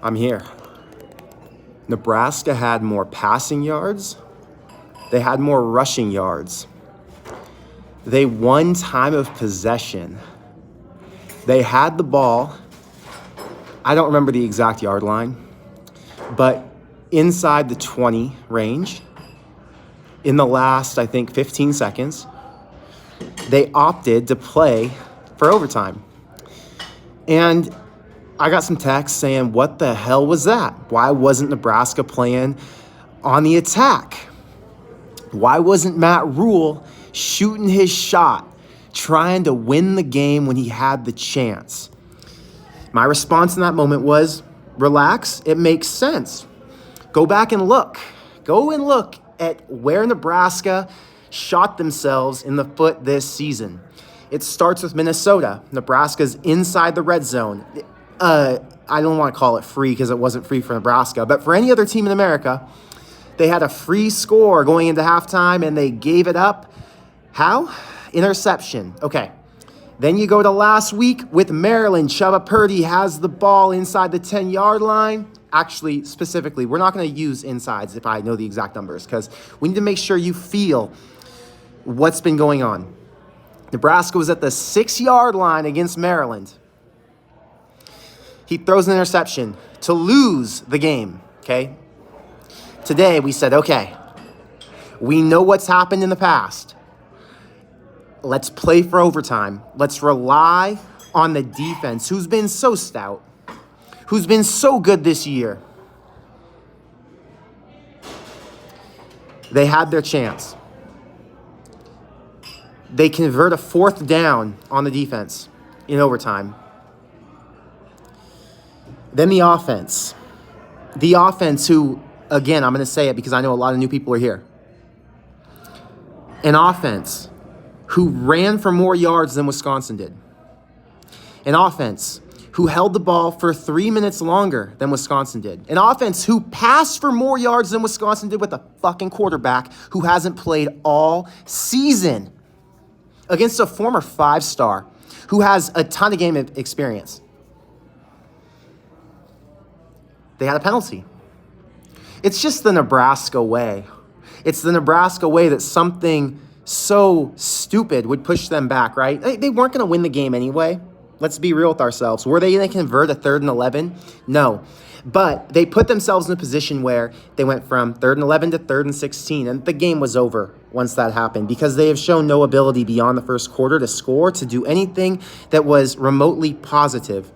I'm here. Nebraska had more passing yards. They had more rushing yards. They won time of possession. They had the ball. I don't remember the exact yard line, but inside the 20 range, in the last, I think, 15 seconds, they opted to play for overtime. And I got some texts saying, what the hell was that? Why wasn't Nebraska playing on the attack? Why wasn't Matt Rule shooting his shot, trying to win the game when he had the chance? My response in that moment was, relax, it makes sense. Go back and look. Go and look at where Nebraska shot themselves in the foot this season. It starts with Minnesota. Nebraska's inside the red zone. I don't want to call it free because it wasn't free for Nebraska, but for any other team in America, they had a free score going into halftime and they gave it up. How? Interception. Okay. Then you go to last week with Maryland. Chubba Purdy has the ball inside the 10-yard line. Actually, specifically, we're not going to use insides if I know the exact numbers because we need to make sure you feel what's been going on. Nebraska was at the 6-yard line against Maryland. He throws an interception to lose the game, okay? Today, we said, okay, we know what's happened in the past. Let's play for overtime. Let's rely on the defense, who's been so stout, who's been so good this year. They had their chance. They convert a 4th down on the defense in overtime. Then the offense. The offense who, again, I'm going to say it because I know a lot of new people are here. An offense who ran for more yards than Wisconsin did. An offense who held the ball for 3 minutes longer than Wisconsin did. An offense who passed for more yards than Wisconsin did with a fucking quarterback who hasn't played all season against a former 5-star who has a ton of game experience. They had a penalty. It's just the Nebraska way. It's the Nebraska way that something so stupid would push them back, right? They weren't going to win the game anyway. Let's be real with ourselves. Were they going to convert a 3rd and 11? No. But they put themselves in a position where they went from 3rd and 11 to 3rd and 16, and the game was over once that happened because they have shown no ability beyond the first quarter to score, to do anything that was remotely positive.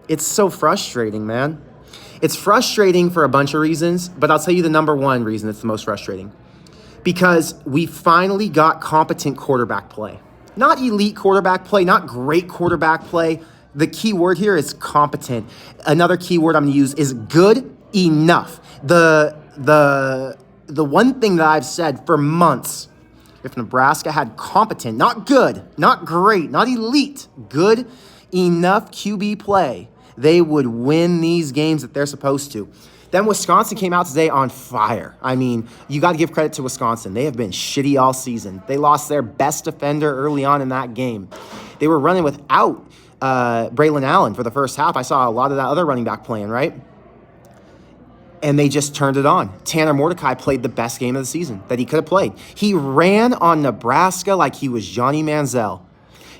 It's so frustrating, man. It's frustrating for a bunch of reasons, but I'll tell you the number one reason it's the most frustrating. Because we finally got competent quarterback play. Not elite quarterback play, not great quarterback play. The key word here is competent. Another key word I'm going to use is good enough. The one thing that I've said for months, if Nebraska had competent, not good, not great, not elite, good enough QB play, they would win these games that they're supposed to. Then Wisconsin came out today on fire. I mean, you got to give credit to Wisconsin. They have been shitty all season. They lost their best defender early on in that game. They were running without Braylon Allen for the first half. I saw a lot of that other running back playing, right? And they just turned it on. Tanner Mordecai played the best game of the season that he could have played. He ran on Nebraska like he was Johnny Manziel.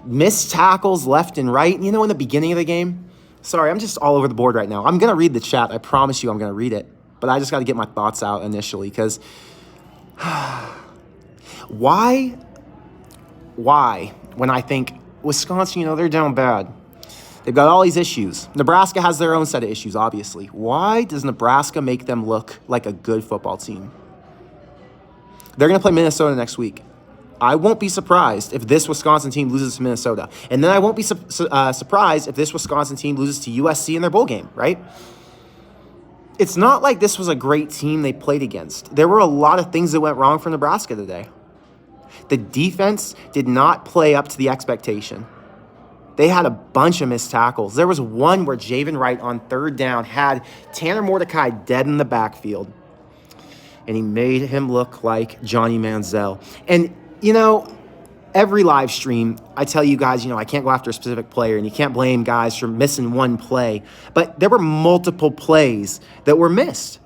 Missed tackles left and right. You know, in the beginning of the game, sorry, I'm just all over the board right now. I'm going to read the chat. I promise you I'm going to read it. But I just got to get my thoughts out initially because why, when I think Wisconsin, you know, they're down bad. They've got all these issues. Nebraska has their own set of issues, obviously. Why does Nebraska make them look like a good football team? They're going to play Minnesota next week. I won't be surprised if this Wisconsin team loses to Minnesota. And then I won't be surprised if this Wisconsin team loses to USC in their bowl game, right? It's not like this was a great team they played against. There were a lot of things that went wrong for Nebraska today. The defense did not play up to the expectation. They had a bunch of missed tackles. There was one where Javen Wright on 3rd down had Tanner Mordecai dead in the backfield. And he made him look like Johnny Manziel. And you know, Every live stream, I tell you guys, I can't go after a specific player, and you can't blame guys for missing one play. But there were multiple plays that were missed.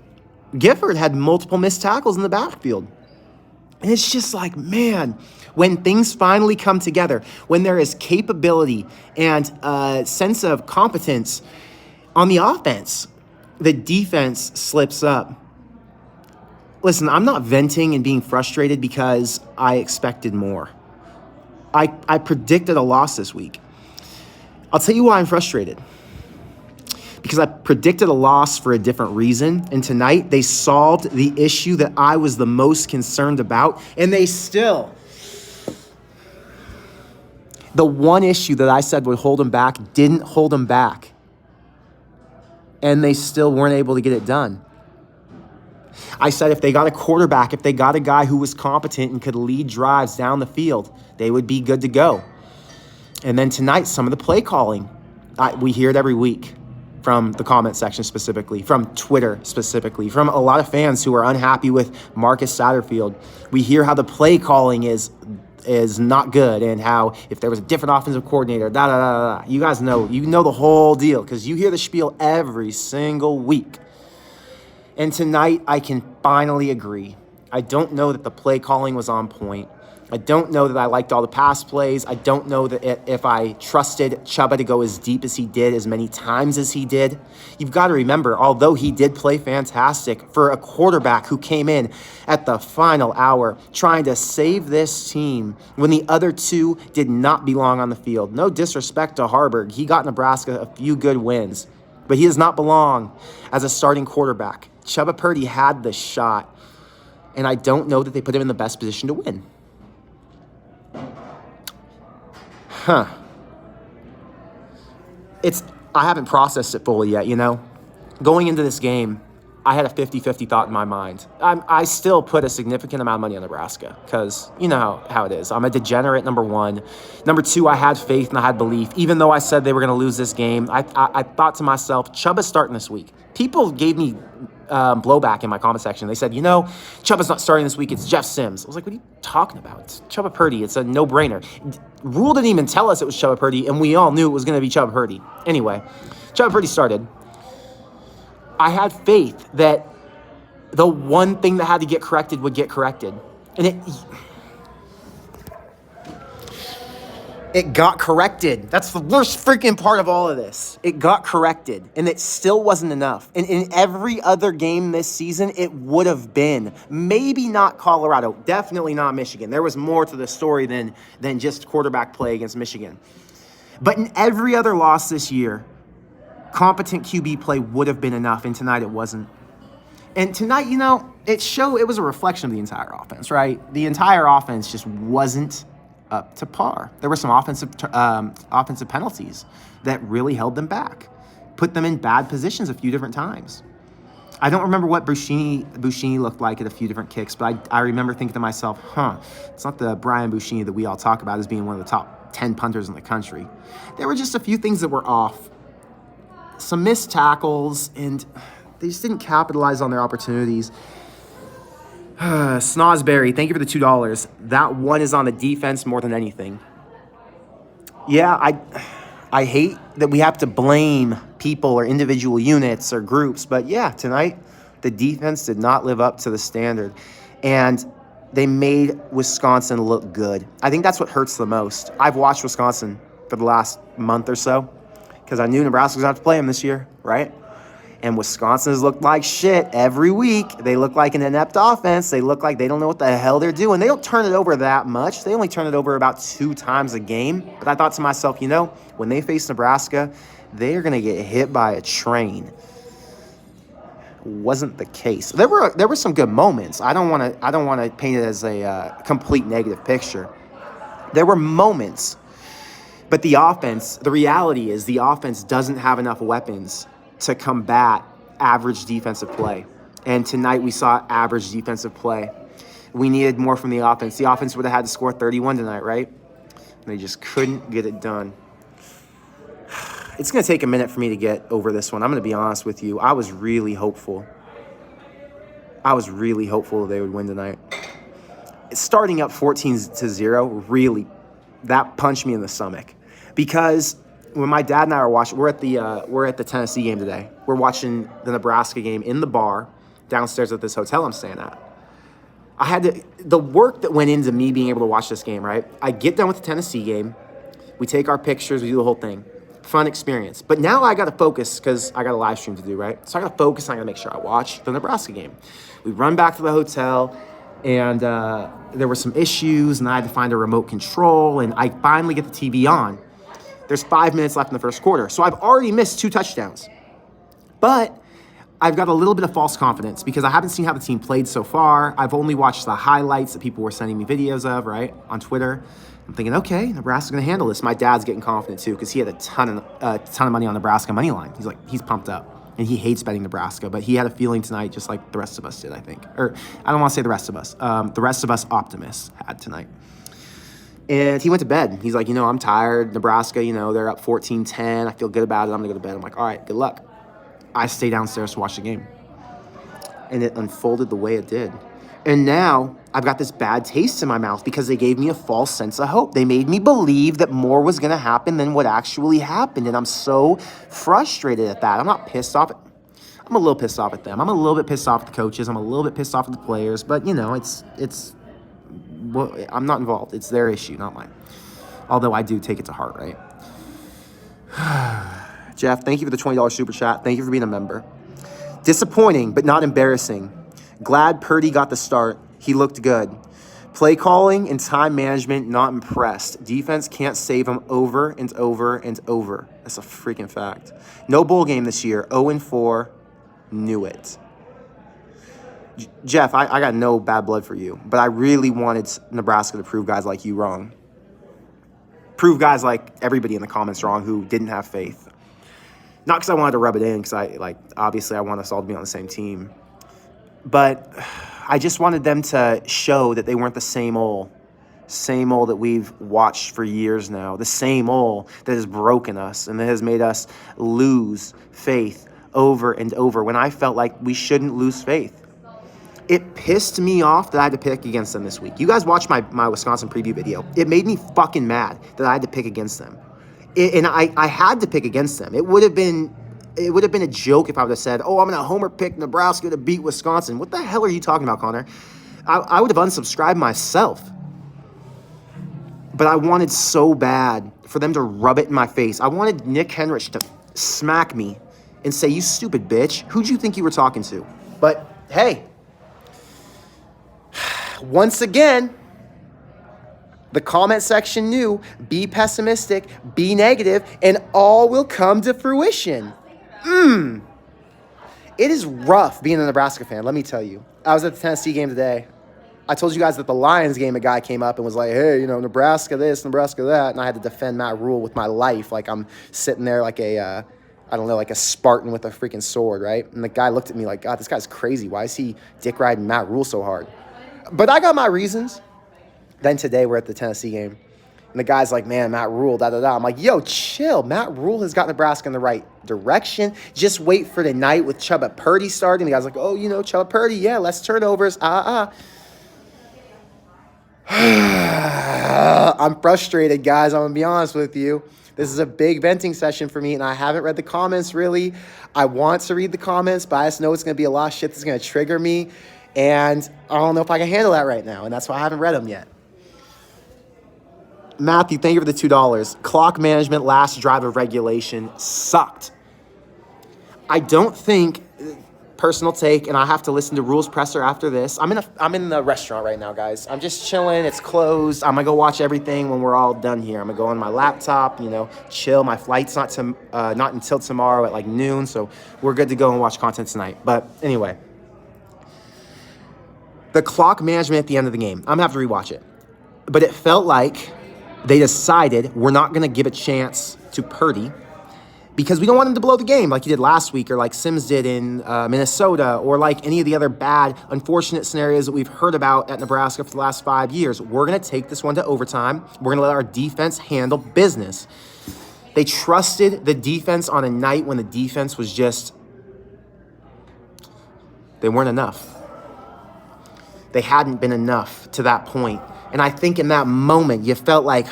Gifford had multiple missed tackles in the backfield. And it's just like, man, when things finally come together, when there is capability and a sense of competence on the offense, the defense slips up. Listen, I'm not venting and being frustrated because I expected more. I predicted a loss this week. I'll tell you why I'm frustrated. Because I predicted a loss for a different reason. And tonight, they solved the issue that I was the most concerned about. And they still, the one issue that I said would hold them back didn't hold them back. And they still weren't able to get it done. I said if they got a quarterback, if they got a guy who was competent and could lead drives down the field, they would be good to go. And then tonight, some of the play calling, we hear it every week. From the comment section specifically, from Twitter specifically, from a lot of fans who are unhappy with Marcus Satterfield. We hear how the play calling is not good, and how if there was a different offensive coordinator, You guys know, the whole deal because you hear the spiel every single week. And tonight, I can finally agree. I don't know that the play calling was on point. I don't know that I liked all the pass plays. I don't know that if I trusted Chubba to go as deep as he did, as many times as he did. You've got to remember, although he did play fantastic, for a quarterback who came in at the final hour trying to save this team when the other two did not belong on the field. No disrespect to Harburg. He got Nebraska a few good wins, but he does not belong as a starting quarterback. Chubba Purdy had the shot, and I don't know that they put him in the best position to win. I haven't processed it fully yet, Going into this game, I had a 50-50 thought in my mind. I still put a significant amount of money on Nebraska because you know how it is. I'm a degenerate, number one. Number two, I had faith and I had belief. Even though I said they were going to lose this game, I thought to myself, Chubba's starting this week. People gave me blowback in my comment section. They said, Chubba's not starting this week. It's Jeff Sims. I was like, what are you talking about? It's Chubba Purdy. It's a no-brainer. Rule didn't even tell us it was Chubba Purdy, and we all knew it was going to be Chubba Purdy. Anyway, Chubba Purdy started. I had faith that the one thing that had to get corrected would get corrected. And it got corrected. That's the worst freaking part of all of this. It got corrected, and it still wasn't enough. And in every other game this season, it would have been. Maybe not Colorado, definitely not Michigan. There was more to the story than just quarterback play against Michigan. But in every other loss this year, competent QB play would have been enough, and tonight it wasn't. And tonight, it was a reflection of the entire offense, right? The entire offense just wasn't up to par. There were some offensive penalties that really held them back, put them in bad positions a few different times. I don't remember what Buschini looked like at a few different kicks, but I remember thinking to myself, it's not the Brian Buschini that we all talk about as being one of the top 10 punters in the country. There were just a few things that were off. Some missed tackles, and they just didn't capitalize on their opportunities. Snosberry, thank you for the $2. That one is on the defense more than anything. Yeah, I hate that we have to blame people or individual units or groups, but yeah, tonight the defense did not live up to the standard, and they made Wisconsin look good. I think that's what hurts the most. I've watched Wisconsin for the last month or so because I knew Nebraska was going to have to play them this year, right? And Wisconsin has looked like shit every week. They look like an inept offense. They look like they don't know what the hell they're doing. They don't turn it over that much. They only turn it over about 2 times a game. But I thought to myself, when they face Nebraska, they are going to get hit by a train. Wasn't the case. There were some good moments. I don't want to paint it as a complete negative picture. There were moments. But the reality is the offense doesn't have enough weapons to combat average defensive play. And tonight we saw average defensive play. We needed more from the offense. The offense would have had to score 31 tonight, right? And they just couldn't get it done. It's going to take a minute for me to get over this one. I'm going to be honest with you. I was really hopeful. That they would win tonight. Starting up 14-0 really that punched me in the stomach. Because when my dad and I are watching, we're at the Tennessee game today. We're watching the Nebraska game in the bar downstairs at this hotel I'm staying at. The work that went into me being able to watch this game, right? I get done with the Tennessee game. We take our pictures. We do the whole thing. Fun experience. But now I got to focus because I got a live stream to do, right? So I got to focus. I got to make sure I watch the Nebraska game. We run back to the hotel, and there were some issues, and I had to find a remote control, and I finally get the TV on. There's 5 minutes left in the first quarter. So I've already missed 2 touchdowns. But I've got a little bit of false confidence because I haven't seen how the team played so far. I've only watched the highlights that people were sending me videos of, right, on Twitter. I'm thinking, okay, Nebraska's going to handle this. My dad's getting confident, too, because he had a ton of money on Nebraska money line. He's pumped up, and he hates betting Nebraska, but he had a feeling tonight just like the rest of us did, I think. Or I don't want to say the rest of us. The rest of us optimists had tonight. And he went to bed. He's like, I'm tired. Nebraska, they're up 14-10. I feel good about it. I'm going to go to bed. I'm like, all right, good luck. I stay downstairs to watch the game. And it unfolded the way it did. And now I've got this bad taste in my mouth because they gave me a false sense of hope. They made me believe that more was going to happen than what actually happened. And I'm so frustrated at that. I'm not pissed off. I'm a little pissed off at them. I'm a little bit pissed off at the coaches. I'm a little bit pissed off at the players. But, I'm not involved. It's their issue, not mine. Although I do take it to heart, right? Jeff, thank you for the $20 super chat. Thank you for being a member. Disappointing, but not embarrassing. Glad Purdy got the start. He looked good. Play calling and time management, not impressed. Defense can't save him over and over and over. That's a freaking fact. No bowl game this year. 0-4. Knew it. Jeff, I got no bad blood for you, but I really wanted Nebraska to prove guys like you wrong. Prove guys like everybody in the comments wrong who didn't have faith. Not because I wanted to rub it in, because obviously I want us all to be on the same team. But I just wanted them to show that they weren't the same old that we've watched for years now. The same old that has broken us and that has made us lose faith over and over when I felt like we shouldn't lose faith. It pissed me off that I had to pick against them this week. You guys watched my Wisconsin preview video. It made me fucking mad that I had to pick against them. And I had to pick against them. It would have been a joke if I would have said, I'm going to homer pick Nebraska to beat Wisconsin. What the hell are you talking about, Connor? I would have unsubscribed myself. But I wanted so bad for them to rub it in my face. I wanted Nick Henrich to smack me and say, you stupid bitch. Who'd you think you were talking to? But, hey, once again, the comment section knew, be pessimistic, be negative, and all will come to fruition. It is rough being a Nebraska fan, let me tell you. I was at the Tennessee game today. I told you guys that the Lions game, a guy came up and was like, hey, Nebraska this, Nebraska that, and I had to defend Matt Rule with my life like I'm sitting there like a Spartan with a freaking sword, right? And the guy looked at me like, God, this guy's crazy. Why is he dick riding Matt Rule so hard? But I got my reasons. Then today we're at the Tennessee game, and the guy's like, man, Matt Rule, da-da-da. I'm like, yo, chill. Matt Rule has got Nebraska in the right direction. Just wait for the night with Chubba Purdy starting. The guy's like, Chubba Purdy, yeah, less turnovers, I'm frustrated, guys. I'm going to be honest with you. This is a big venting session for me, and I haven't read the comments, really. I want to read the comments, but I just know it's going to be a lot of shit that's going to trigger me, and I don't know if I can handle that right now, and that's why I haven't read them yet. Matthew, thank you for the $2. Clock management, last drive of regulation sucked. I don't think, personal take, and I have to listen to Rules Presser after this. I'm in the restaurant right now, guys. I'm just chilling. It's closed. I'm going to go watch everything when we're all done here. I'm going to go on my laptop, chill. My flight's not until tomorrow at noon, so we're good to go and watch content tonight. But anyway, the clock management at the end of the game, I'm going to have to rewatch it. But it felt like they decided we're not going to give a chance to Purdy because we don't want him to blow the game like he did last week or like Sims did in Minnesota or like any of the other bad, unfortunate scenarios that we've heard about at Nebraska for the last 5 years. We're going to take this one to overtime. We're going to let our defense handle business. They trusted the defense on a night when the defense was just, they weren't enough. They hadn't been enough to that point. And I think in that moment, you felt like,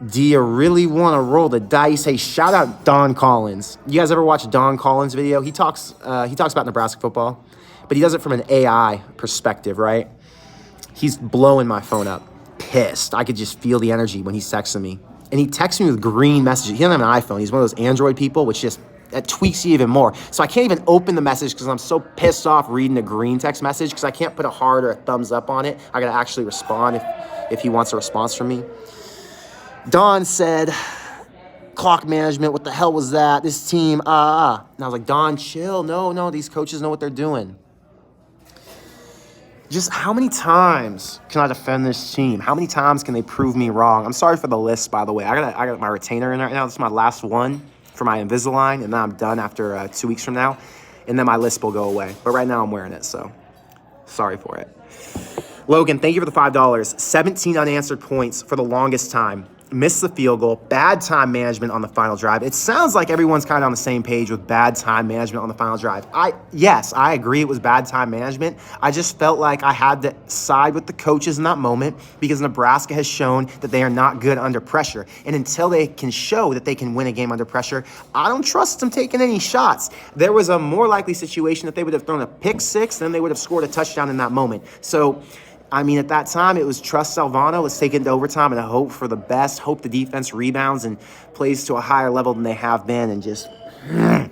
do you really want to roll the dice? Hey, shout out Don Collins. You guys ever watch Don Collins' video? He talks about Nebraska football, but he does it from an AI perspective, right? He's blowing my phone up, pissed. I could just feel the energy when he's texting me. And he texts me with green messages. He doesn't have an iPhone. He's one of those Android people, which just that tweaks you even more. So I can't even open the message because I'm so pissed off reading a green text message because I can't put a heart or a thumbs up on it. I got to actually respond if he wants a response from me. Don said, clock management, what the hell was that? This team, And I was like, Don, chill. No, these coaches know what they're doing. Just how many times can I defend this team? How many times can they prove me wrong? I'm sorry for the list, by the way. I got my retainer in right now. This is my last one for my Invisalign, and then I'm done after 2 weeks from now, and then my list will go away. But right now I'm wearing it, so sorry for it. Logan, thank you for the $5. 17 unanswered points for the longest time. Missed the field goal, bad time management on the final drive. It sounds like everyone's kind of on the same page with bad time management on the final drive. Yes, I agree it was bad time management. I just felt like I had to side with the coaches in that moment because Nebraska has shown that they are not good under pressure. And until they can show that they can win a game under pressure, I don't trust them taking any shots. There was a more likely situation that they would have thrown a pick six than they would have scored a touchdown in that moment. So, I mean, at that time, it was trust Salvano. Let's take it into overtime and hope for the best. Hope the defense rebounds and plays to a higher level than they have been. And just, I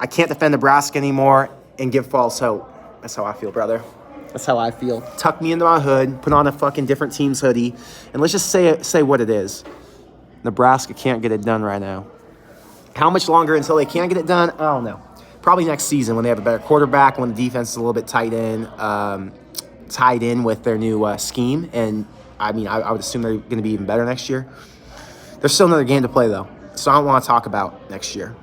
can't defend Nebraska anymore and give false hope. That's how I feel, brother. That's how I feel. Tuck me into my hood, put on a fucking different team's hoodie, and let's just say what it is. Nebraska can't get it done right now. How much longer until they can't get it done? I don't know. Probably next season when they have a better quarterback, when the defense is a little bit tied in with their new scheme. And, I mean, I would assume they're going to be even better next year. There's still another game to play, though, so I don't want to talk about next year.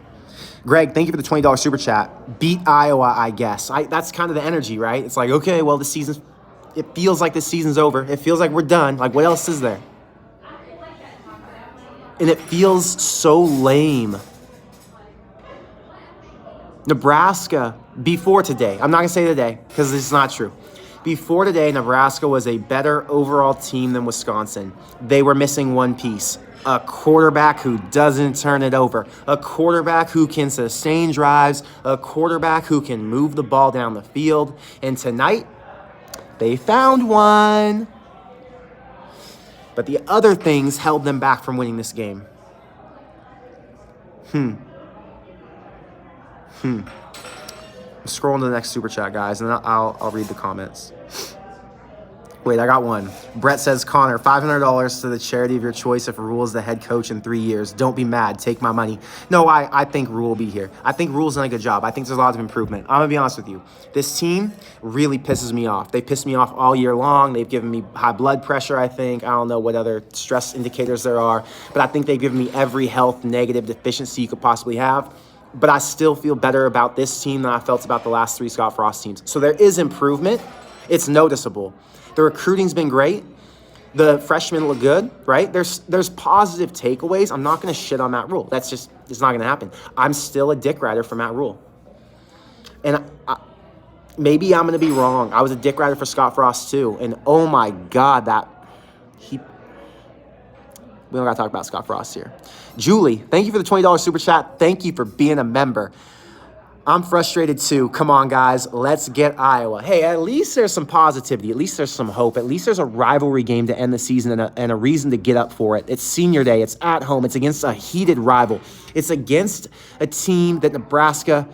Greg, thank you for the $20 super chat. Beat Iowa, I guess. That's kind of the energy, right? It's like, okay, well, it feels like this season's over. It feels like we're done. Like, what else is there? And it feels so lame. Nebraska, before today, I'm not going to say today because this is not true. Before today, Nebraska was a better overall team than Wisconsin. They were missing one piece, a quarterback who doesn't turn it over, a quarterback who can sustain drives, a quarterback who can move the ball down the field. And tonight, they found one. But the other things held them back from winning this game. I'm scrolling to the next super chat, guys, and I'll read the comments. Wait, I got one. Brett says, Connor, $500 to the charity of your choice if Rule is the head coach in 3 years. Don't be mad. Take my money. No, I think Rule will be here. I think Rule's done a good job. I think there's a lot of improvement. I'm going to be honest with you. This team really pisses me off. They piss me off all year long. They've given me high blood pressure, I think. I don't know what other stress indicators there are, but I think they've given me every health negative deficiency you could possibly have. But I still feel better about this team than I felt about the last 3 Scott Frost teams. So there is improvement. It's noticeable. The recruiting's been great. The freshmen look good, right? There's positive takeaways. I'm not going to shit on Matt Rule. It's not going to happen. I'm still a dick rider for Matt Rule. And maybe I'm going to be wrong. I was a dick rider for Scott Frost too. And oh my God, we don't got to talk about Scott Frost here. Julie, thank you for the $20 super chat. Thank you for being a member. I'm frustrated too. Come on, guys. Let's get Iowa. Hey, at least there's some positivity. At least there's some hope. At least there's a rivalry game to end the season and a reason to get up for it. It's senior day. It's at home. It's against a heated rival. It's against a team that Nebraska...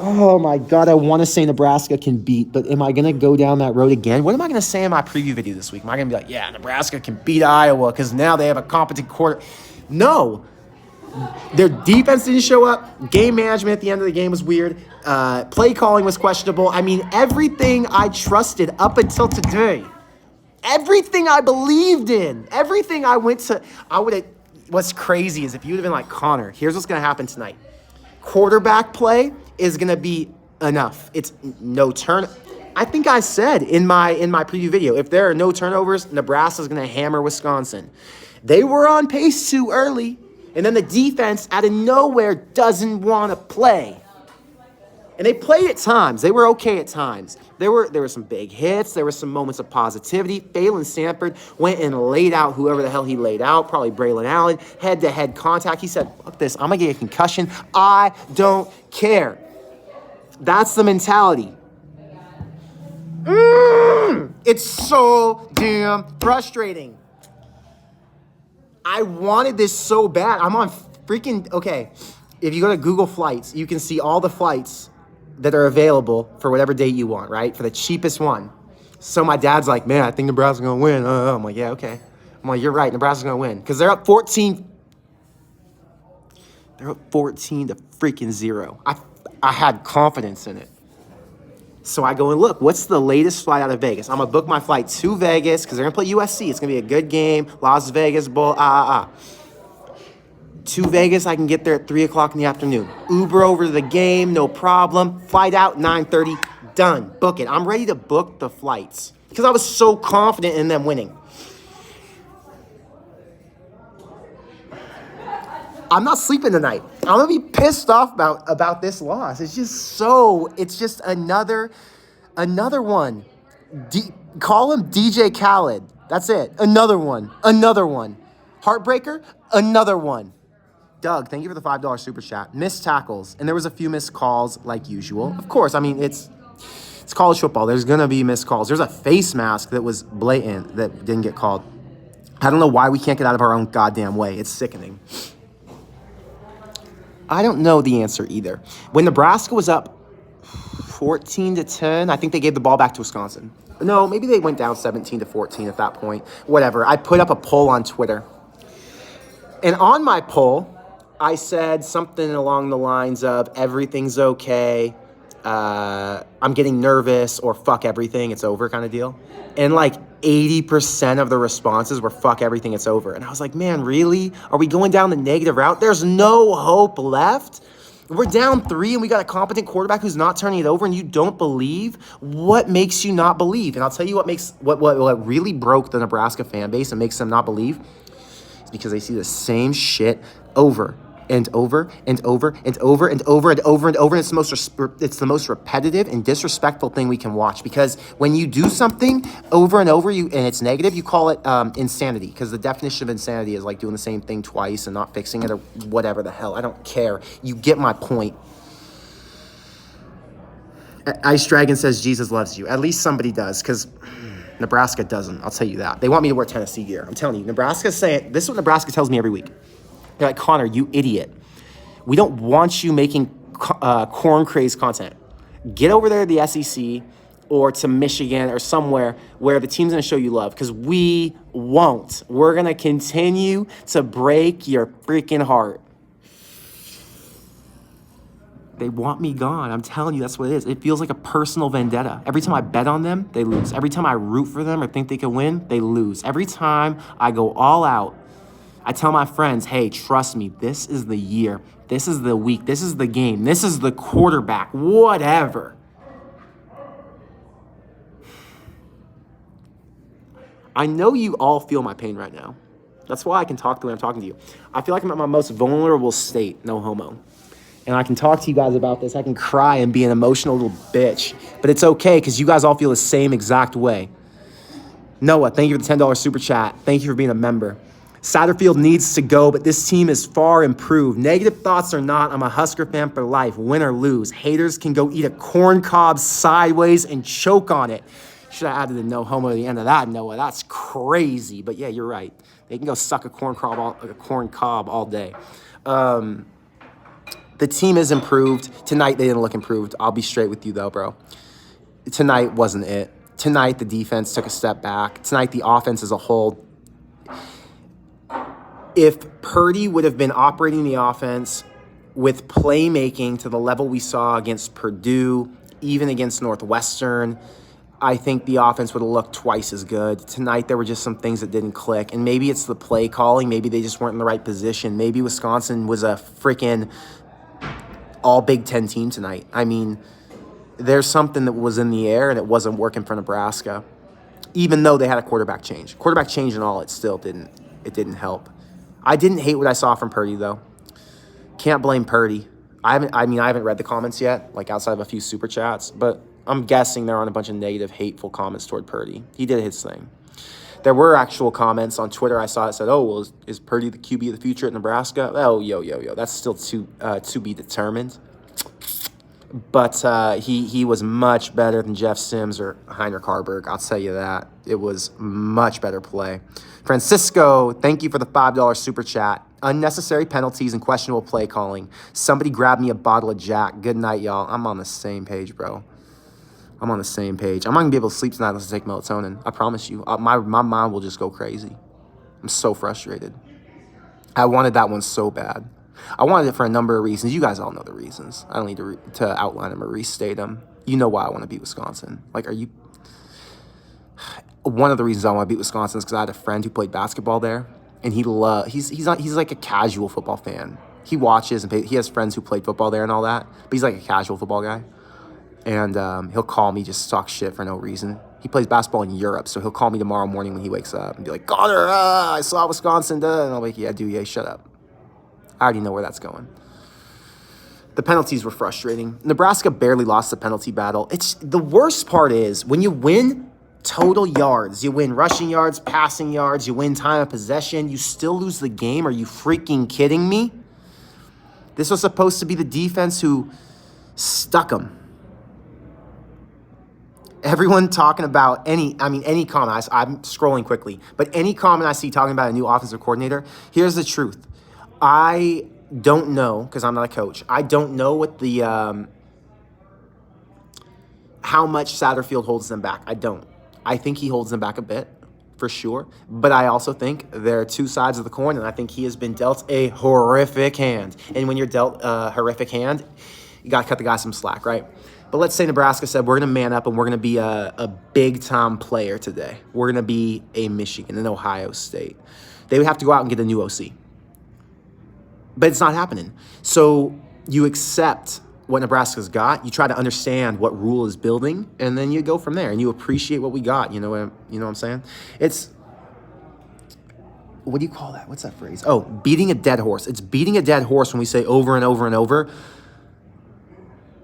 Oh, my God. I want to say Nebraska can beat, but am I going to go down that road again? What am I going to say in my preview video this week? Am I going to be like, yeah, Nebraska can beat Iowa because now they have a competent quarter? No. Their defense didn't show up. Game management at the end of the game was weird. Play calling was questionable. I mean, everything I trusted up until today, everything I believed in, everything I would have, what's crazy is if you would have been like, Connor, here's what's going to happen tonight. Quarterback play is going to be enough. It's no turn. I think I said in my preview video, if there are no turnovers, Nebraska's going to hammer Wisconsin. They were on pace too early. And then the defense out of nowhere doesn't want to play. And they played at times. They were okay at times. There were some big hits. There were some moments of positivity. Phelan Sanford went and laid out whoever the hell he laid out, probably Braylon Allen, head-to-head contact. He said, fuck this, I'm going to get a concussion. I don't care. That's the mentality. It's so damn frustrating. I wanted this so bad. I'm on freaking, okay, if you go to Google Flights, you can see all the flights that are available for whatever date you want, right? For the cheapest one. So my dad's like, man, I think Nebraska's going to win. I'm like, yeah, okay. I'm like, you're right, Nebraska's going to win. Because they're up 14. They're up 14 to freaking 0. I had confidence in it. So I go and look, what's the latest flight out of Vegas? I'm going to book my flight to Vegas because they're going to play USC. It's going to be a good game. Las Vegas Bowl, To Vegas, I can get there at 3 o'clock in the afternoon. Uber over to the game, no problem. Flight out, 9:30, done. Book it. I'm ready to book the flights because I was so confident in them winning. I'm not sleeping tonight. I'm going to be pissed off about this loss. It's just another one. Call him DJ Khaled. That's it. Another one. Heartbreaker, another one. Doug, thank you for the $5 super chat. Missed tackles, and there was a few missed calls like usual. Of course, I mean, it's college football. There's going to be missed calls. There's a face mask that was blatant that didn't get called. I don't know why we can't get out of our own goddamn way. It's sickening. I don't know the answer either. When Nebraska was up 14-10, I think they gave the ball back to Wisconsin. No, maybe they went down 17-14 at that point. Whatever. I put up a poll on Twitter. And on my poll, I said something along the lines of everything's okay, I'm getting nervous, or fuck everything, it's over kind of deal. And like 80% of the responses were fuck everything, it's over. And I was like, man, really? Are we going down the negative route? There's no hope left? We're down 3 and we got a competent quarterback who's not turning it over and you don't believe? What makes you not believe? And I'll tell you what really broke the Nebraska fan base and makes them not believe is because they see the same shit over and over and over and over and over and over and over. And it's the most repetitive and disrespectful thing we can watch, because when you do something over and over and it's negative, you call it insanity, because the definition of insanity is like doing the same thing twice and not fixing it or whatever the hell. I don't care. You get my point. Ice Dragon says Jesus loves you. At least somebody does, because Nebraska doesn't. I'll tell you that. They want me to wear Tennessee gear. I'm telling you, Nebraska's saying, this is what Nebraska tells me every week. They're like, Connor, you idiot. We don't want you making corn craze content. Get over there to the SEC or to Michigan or somewhere where the team's going to show you love, because we won't. We're going to continue to break your freaking heart. They want me gone. I'm telling you, that's what it is. It feels like a personal vendetta. Every time I bet on them, they lose. Every time I root for them or think they can win, they lose. Every time I go all out, I tell my friends, hey, trust me, this is the year. This is the week. This is the game. This is the quarterback. Whatever. I know you all feel my pain right now. That's why I can talk the way I'm talking to you. I feel like I'm at my most vulnerable state, no homo. And I can talk to you guys about this. I can cry and be an emotional little bitch. But it's okay, because you guys all feel the same exact way. Noah, thank you for the $10 super chat. Thank you for being a member. Satterfield needs to go, but this team is far improved. Negative thoughts or not, I'm a Husker fan for life, win or lose. Haters can go eat a corn cob sideways and choke on it. Should have added the no homo at the end of that, Noah. That's crazy. But yeah, you're right. They can go suck a corn cob all day. The team is improved. Tonight, they didn't look improved. I'll be straight with you, though, bro. Tonight wasn't it. Tonight, the defense took a step back. Tonight, the offense as a whole. If Purdy would have been operating the offense with playmaking to the level we saw against Purdue, even against Northwestern, I think the offense would have looked twice as good. Tonight, there were just some things that didn't click. And maybe it's the play calling. Maybe they just weren't in the right position. Maybe Wisconsin was a freaking all Big Ten team tonight. I mean, there's something that was in the air and it wasn't working for Nebraska. Even though they had a quarterback change. Quarterback change and all, it still didn't help. I didn't hate what I saw from Purdy, though. Can't blame Purdy. I haven't read the comments yet, like outside of a few super chats, but I'm guessing there aren't a bunch of negative, hateful comments toward Purdy. He did his thing. There were actual comments on Twitter I saw that said, "Oh, well, is Purdy the QB of the future at Nebraska?" Oh, yo, that's still to be determined. But he was much better than Jeff Sims or Heinrich Harburg. I'll tell you that. It was much better play. Francisco, thank you for the $5 super chat. Unnecessary penalties and questionable play calling. Somebody grab me a bottle of Jack. Good night, y'all. I'm on the same page, bro. I'm on the same page. I'm not going to be able to sleep tonight unless I take melatonin. I promise you. My mind will just go crazy. I'm so frustrated. I wanted that one so bad. I wanted it for a number of reasons. You guys all know the reasons. I don't need to outline them or restate them. You know why I want to beat Wisconsin. Like, are you... One of the reasons I want to beat Wisconsin is because I had a friend who played basketball there, and he's like a casual football fan. He watches and he has friends who played football there and all that, but he's like a casual football guy. And he'll call me just to talk shit for no reason. He plays basketball in Europe, so he'll call me tomorrow morning when he wakes up and be like, "Connor, I saw Wisconsin, duh." And I'm like, "Yeah, dude, yeah, shut up." I already know where that's going. The penalties were frustrating. Nebraska barely lost the penalty battle. The worst part is when you win total yards, you win rushing yards, passing yards, you win time of possession, you still lose the game. Are you freaking kidding me? This was supposed to be the defense who stuck them. Everyone talking about any comment, I'm scrolling quickly, but any comment I see talking about a new offensive coordinator, here's the truth. I don't know, because I'm not a coach, I don't know what the how much Satterfield holds them back. I don't. I think he holds them back a bit, for sure, but I also think there are two sides of the coin, and I think he has been dealt a horrific hand. And when you're dealt a horrific hand, you got to cut the guy some slack, right? But let's say Nebraska said, we're going to man up and we're going to be a big-time player today. We're going to be a Michigan, an Ohio State. They would have to go out and get a new OC. But it's not happening. So you accept what Nebraska's got. You try to understand what Rule is building, and then you go from there, and you appreciate what we got. You know what I'm saying? It's, what do you call that? What's that phrase? Oh, beating a dead horse. It's beating a dead horse when we say over and over and over,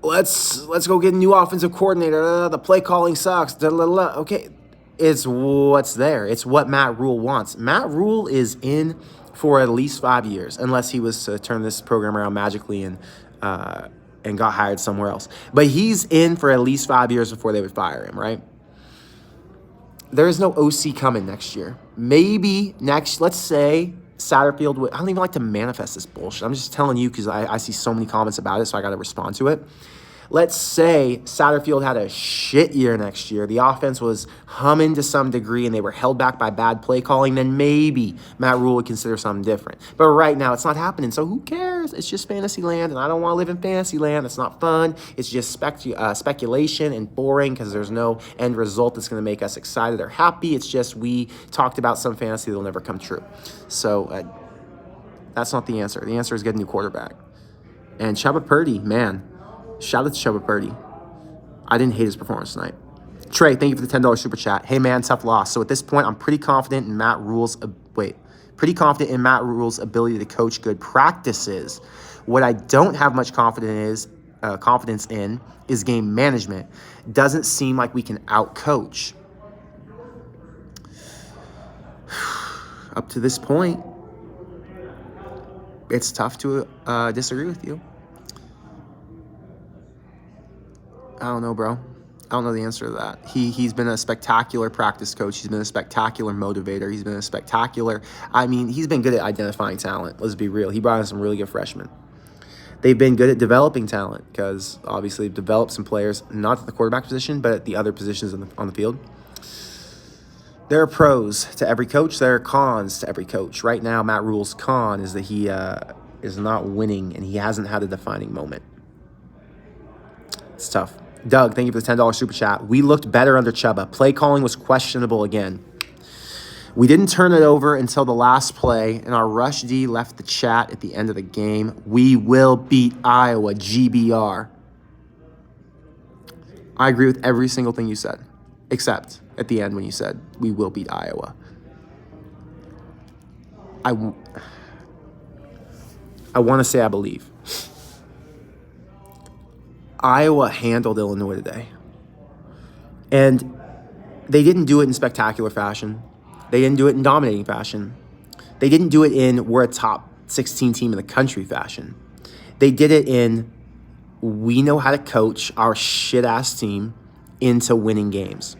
let's go get a new offensive coordinator. The play calling sucks. Okay, it's what's there. It's what Matt Rule wants. Matt Rule is in for at least 5 years, unless he was to turn this program around magically and got hired somewhere else. But he's in for at least 5 years before they would fire him, right? There is no OC coming next year. Maybe let's say Satterfield would, I don't even like to manifest this bullshit. I'm just telling you because I see so many comments about it, so I got to respond to it. Let's say Satterfield had a shit year next year. The offense was humming to some degree and they were held back by bad play calling. Then maybe Matt Rule would consider something different. But right now, it's not happening. So who cares? It's just fantasy land, and I don't want to live in fantasy land. It's not fun. It's just speculation and boring because there's no end result that's going to make us excited or happy. It's just we talked about some fantasy that will never come true. So that's not the answer. The answer is get a new quarterback. And Chubba Purdy, man. Shout out to Chubba Purdy. I didn't hate his performance tonight. Trey, thank you for the $10 super chat. Hey man, tough loss. So at this point, I'm pretty confident in Matt Rule's ability to coach good practices. What I don't have much confidence in is game management. Doesn't seem like we can out-coach. Up to this point, it's tough to disagree with you. I don't know, bro. I don't know the answer to that. He's been a spectacular practice coach. He's been a spectacular motivator. He's been he's been good at identifying talent. Let's be real. He brought in some really good freshmen. They've been good at developing talent because obviously they've developed some players, not at the quarterback position, but at the other positions on the field. There are pros to every coach. There are cons to every coach. Right now, Matt Rule's con is that he is not winning and he hasn't had a defining moment. It's tough. Doug, thank you for the $10 super chat. We looked better under Chubba. Play calling was questionable again. We didn't turn it over until the last play, and our rush D left the chat at the end of the game. We will beat Iowa, GBR. I agree with every single thing you said, except at the end when you said, we will beat Iowa. I want to say I believe. Iowa handled Illinois today. And they didn't do it in spectacular fashion. They didn't do it in dominating fashion. They didn't do it in we're a top 16 team in the country fashion. They did it in we know how to coach our shit-ass team into winning games.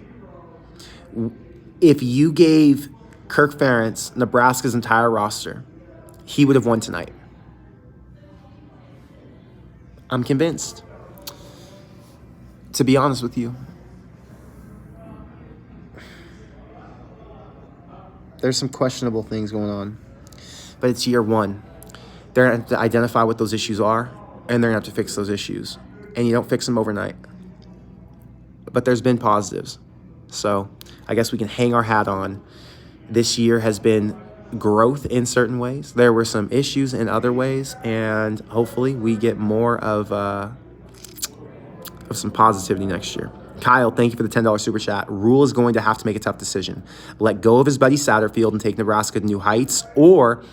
If you gave Kirk Ferentz Nebraska's entire roster, he would have won tonight. I'm convinced. To be honest with you, there's some questionable things going on, but it's year one. They're going to have to identify what those issues are, and they're going to have to fix those issues. And you don't fix them overnight. But there's been positives. So I guess we can hang our hat on. This year has been growth in certain ways. There were some issues in other ways, and hopefully we get more of some positivity next year. Kyle, thank you for the $10 super chat. Rule is going to have to make a tough decision. Let go of his buddy Satterfield and take Nebraska to new heights, or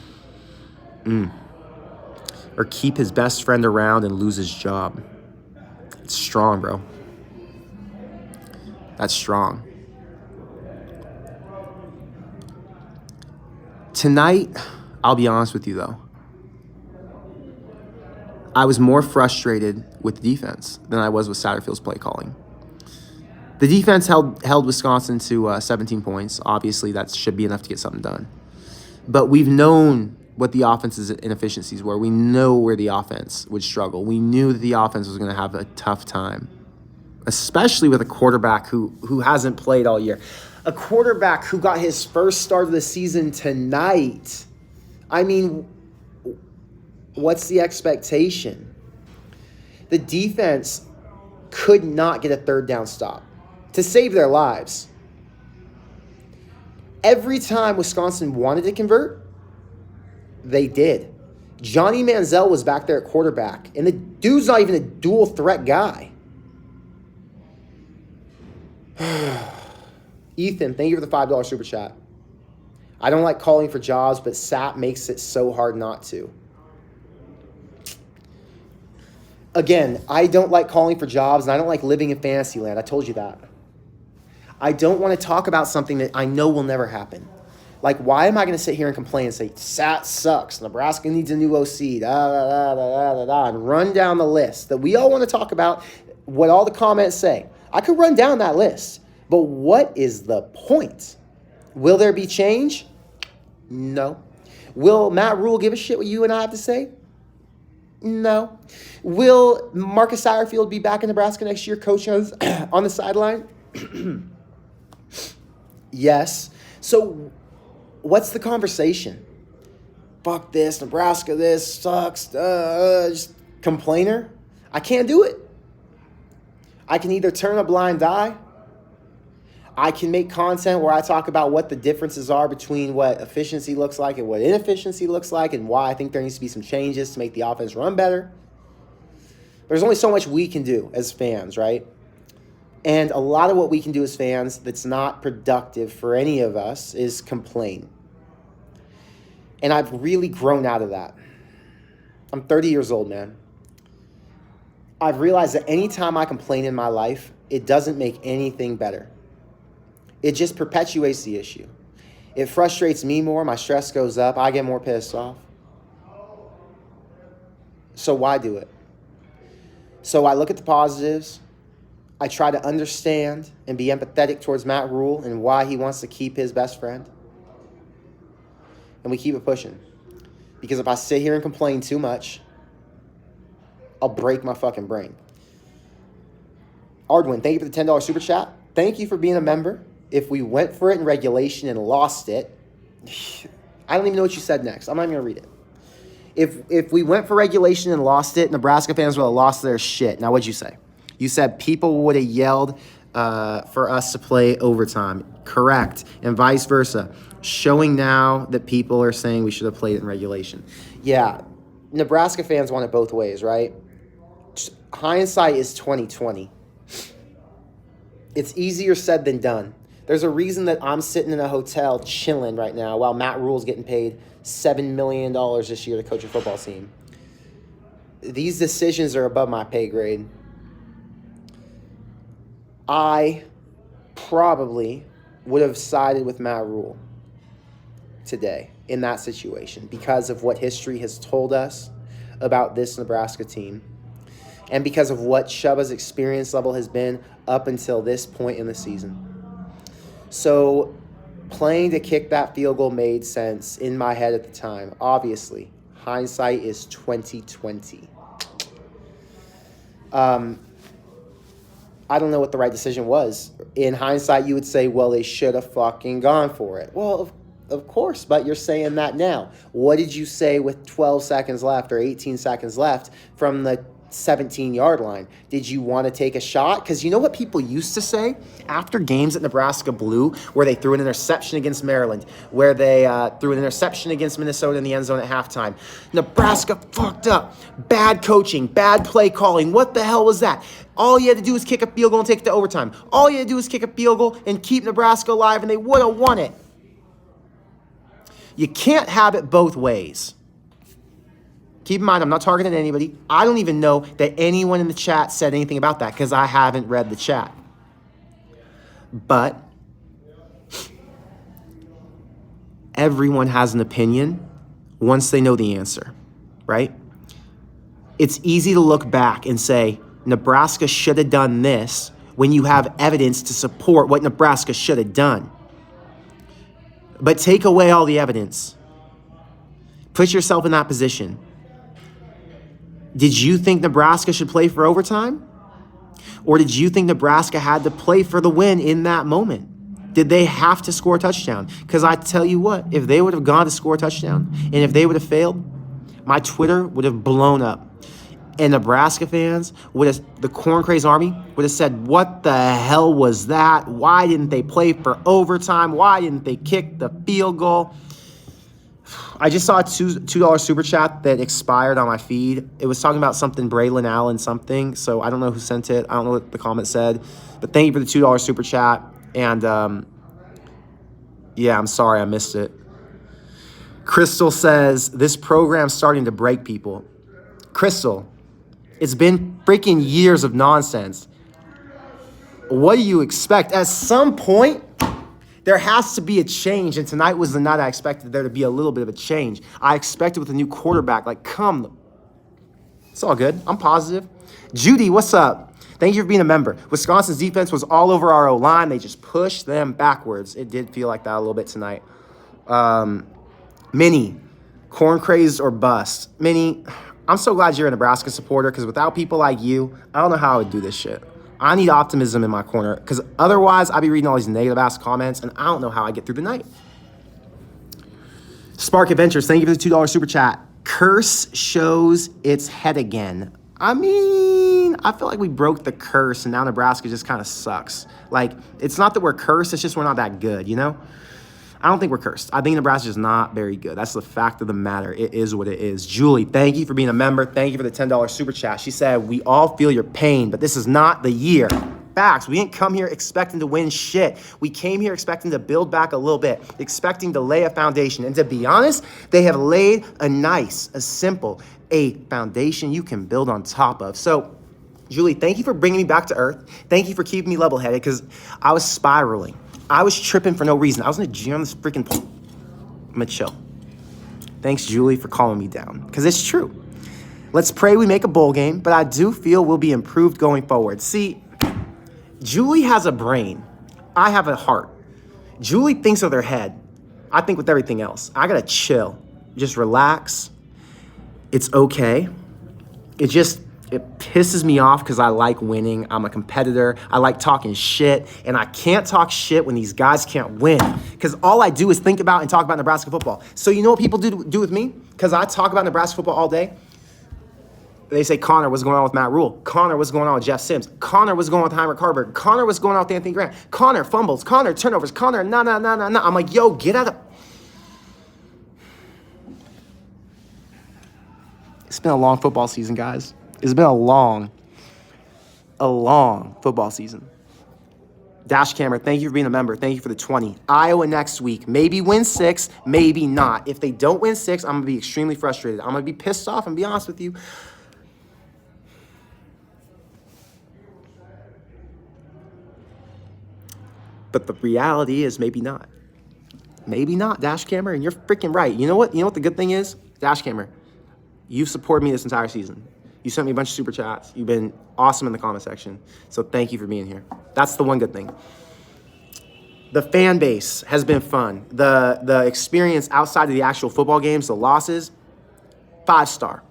keep his best friend around and lose his job. It's strong, bro. That's strong. Tonight, I'll be honest with you, though. I was more frustrated with the defense than I was with Satterfield's play calling. The defense held Wisconsin to 17 points. Obviously, that should be enough to get something done. But we've known what the offense's inefficiencies were. We know where the offense would struggle. We knew that the offense was going to have a tough time, especially with a quarterback who hasn't played all year. A quarterback who got his first start of the season tonight. I mean, what's the expectation? The defense could not get a third down stop to save their lives. Every time Wisconsin wanted to convert, they did. Johnny Manziel was back there at quarterback, and the dude's not even a dual threat guy. Ethan, thank you for the $5 super chat. I don't like calling for jobs, but SAP makes it so hard not to. Again, I don't like calling for jobs, and I don't like living in fantasy land. I told you that. I don't want to talk about something that I know will never happen. Like, why am I going to sit here and complain and say, SAT sucks, Nebraska needs a new OC, and run down the list that we all want to talk about, what all the comments say. I could run down that list, but what is the point? Will there be change? No. Will Matt Rule give a shit what you and I have to say? No. Will Marcus Satterfield be back in Nebraska next year coaching on the sideline? Yes. So what's the conversation? Fuck this, Nebraska, this sucks, just complainer? I can't do it. I can either turn a blind eye. I can make content where I talk about what the differences are between what efficiency looks like and what inefficiency looks like and why I think there needs to be some changes to make the offense run better. There's only so much we can do as fans, right? And a lot of what we can do as fans that's not productive for any of us is complain. And I've really grown out of that. I'm 30 years old, man. I've realized that anytime I complain in my life, it doesn't make anything better. It just perpetuates the issue. It frustrates me more. My stress goes up. I get more pissed off. So why do it? So I look at the positives. I try to understand and be empathetic towards Matt Rule and why he wants to keep his best friend. And we keep it pushing. Because if I sit here and complain too much, I'll break my fucking brain. Ardwin, thank you for the $10 super chat. Thank you for being a member. If we went for it in regulation and lost it, I don't even know what you said next. I'm not even going to read it. If we went for regulation and lost it, Nebraska fans would have lost their shit. Now, what'd you say? You said people would have yelled for us to play overtime. Correct. And vice versa. Showing now that people are saying we should have played it in regulation. Yeah, Nebraska fans want it both ways, right? Hindsight is 20/20. It's easier said than done. There's a reason that I'm sitting in a hotel chilling right now while Matt Rule's getting paid $7 million this year to coach a football team. These decisions are above my pay grade. I probably would have sided with Matt Rule today in that situation because of what history has told us about this Nebraska team and because of what Shuba's experience level has been up until this point in the season. So playing to kick that field goal made sense in my head at the time. Obviously, hindsight is 2020. I don't know what the right decision was. In hindsight, you would say, well, they should have fucking gone for it. Well, of course, but you're saying that now. What did you say with 12 seconds left or 18 seconds left from the 17-yard line? Did you want to take a shot? Because you know what people used to say after games that Nebraska blew, where they threw an interception against Maryland, where they threw an interception against Minnesota in the end zone at halftime. Nebraska fucked up. Bad coaching, bad play calling. What the hell was that? All you had to do was kick a field goal and take it to overtime. All you had to do was kick a field goal and keep Nebraska alive, and they would have won it. You can't have it both ways. Keep in mind, I'm not targeting anybody. I don't even know that anyone in the chat said anything about that because I haven't read the chat. But everyone has an opinion once they know the answer, right? It's easy to look back and say, Nebraska should have done this when you have evidence to support what Nebraska should have done. But take away all the evidence. Put yourself in that position. Did you think Nebraska should play for overtime? Or did you think Nebraska had to play for the win in that moment? Did they have to score a touchdown? Because I tell you what, if they would have gone to score a touchdown, and if they would have failed, my Twitter would have blown up. And Nebraska fans would have, the Corn Craze Army would have said, what the hell was that? Why didn't they play for overtime? Why didn't they kick the field goal? I just saw a $2 super chat that expired on my feed. It was talking about something Braylon Allen something, so I don't know who sent it. I don't know what the comment said. But thank you for the $2 super chat. And, yeah, I'm sorry I missed it. Crystal says, this program's starting to break people. Crystal, it's been freaking years of nonsense. What do you expect? At some point, there has to be a change, and tonight was the night I expected there to be a little bit of a change. I expected with a new quarterback, it's all good. I'm positive. Judy, what's up? Thank you for being a member. Wisconsin's defense was all over our O-line. They just pushed them backwards. It did feel like that a little bit tonight. Minnie, corn crazed or bust. Minnie, I'm so glad you're a Nebraska supporter because without people like you, I don't know how I would do this shit. I need optimism in my corner because otherwise I'd be reading all these negative-ass comments and I don't know how I get through the night. Spark Adventures, thank you for the $2 super chat. Curse shows its head again. I mean, I feel like we broke the curse and now Nebraska just kind of sucks. Like, it's not that we're cursed, it's just we're not that good, you know? I don't think we're cursed. I think Nebraska is not very good. That's the fact of the matter. It is what it is. Julie, thank you for being a member. Thank you for the $10 super chat. She said, we all feel your pain, but this is not the year. Facts. We didn't come here expecting to win shit. We came here expecting to build back a little bit, expecting to lay a foundation. And to be honest, they have laid a simple foundation you can build on top of. So, Julie, thank you for bringing me back to earth. Thank you for keeping me level-headed because I was spiraling. I was tripping for no reason. I was in a gym on this freaking pole. I'm gonna chill. Thanks, Julie, for calling me down. Because it's true. Let's pray we make a bowl game, but I do feel we'll be improved going forward. See, Julie has a brain. I have a heart. Julie thinks with her head. I think with everything else. I gotta chill. Just relax. It's okay. It pisses me off because I like winning. I'm a competitor. I like talking shit. And I can't talk shit when these guys can't win. Because all I do is think about and talk about Nebraska football. So you know what people do with me? Because I talk about Nebraska football all day. They say, Connor, what's going on with Matt Rule? Connor, what's going on with Jeff Sims? Connor, what's going on with Heinrich Harburg? Connor, what's going on with Anthony Grant? Connor, fumbles. Connor, turnovers. Connor, nah. I'm like, yo, get out of... It's been a long football season, guys. It's been a long football season. Dash Camera, thank you for being a member. Thank you for the 20. Iowa next week. Maybe win 6, maybe not. If they don't win 6, I'm going to be extremely frustrated. I'm going to be pissed off and be honest with you. But the reality is maybe not. Maybe not, Dash Camera, and you're freaking right. You know what? You know what the good thing is? Dash Camera, you've supported me this entire season. You sent me a bunch of super chats. You've been awesome in the comment section. So thank you for being here. That's the one good thing. The fan base has been fun. The experience outside of the actual football games, the losses, 5-star.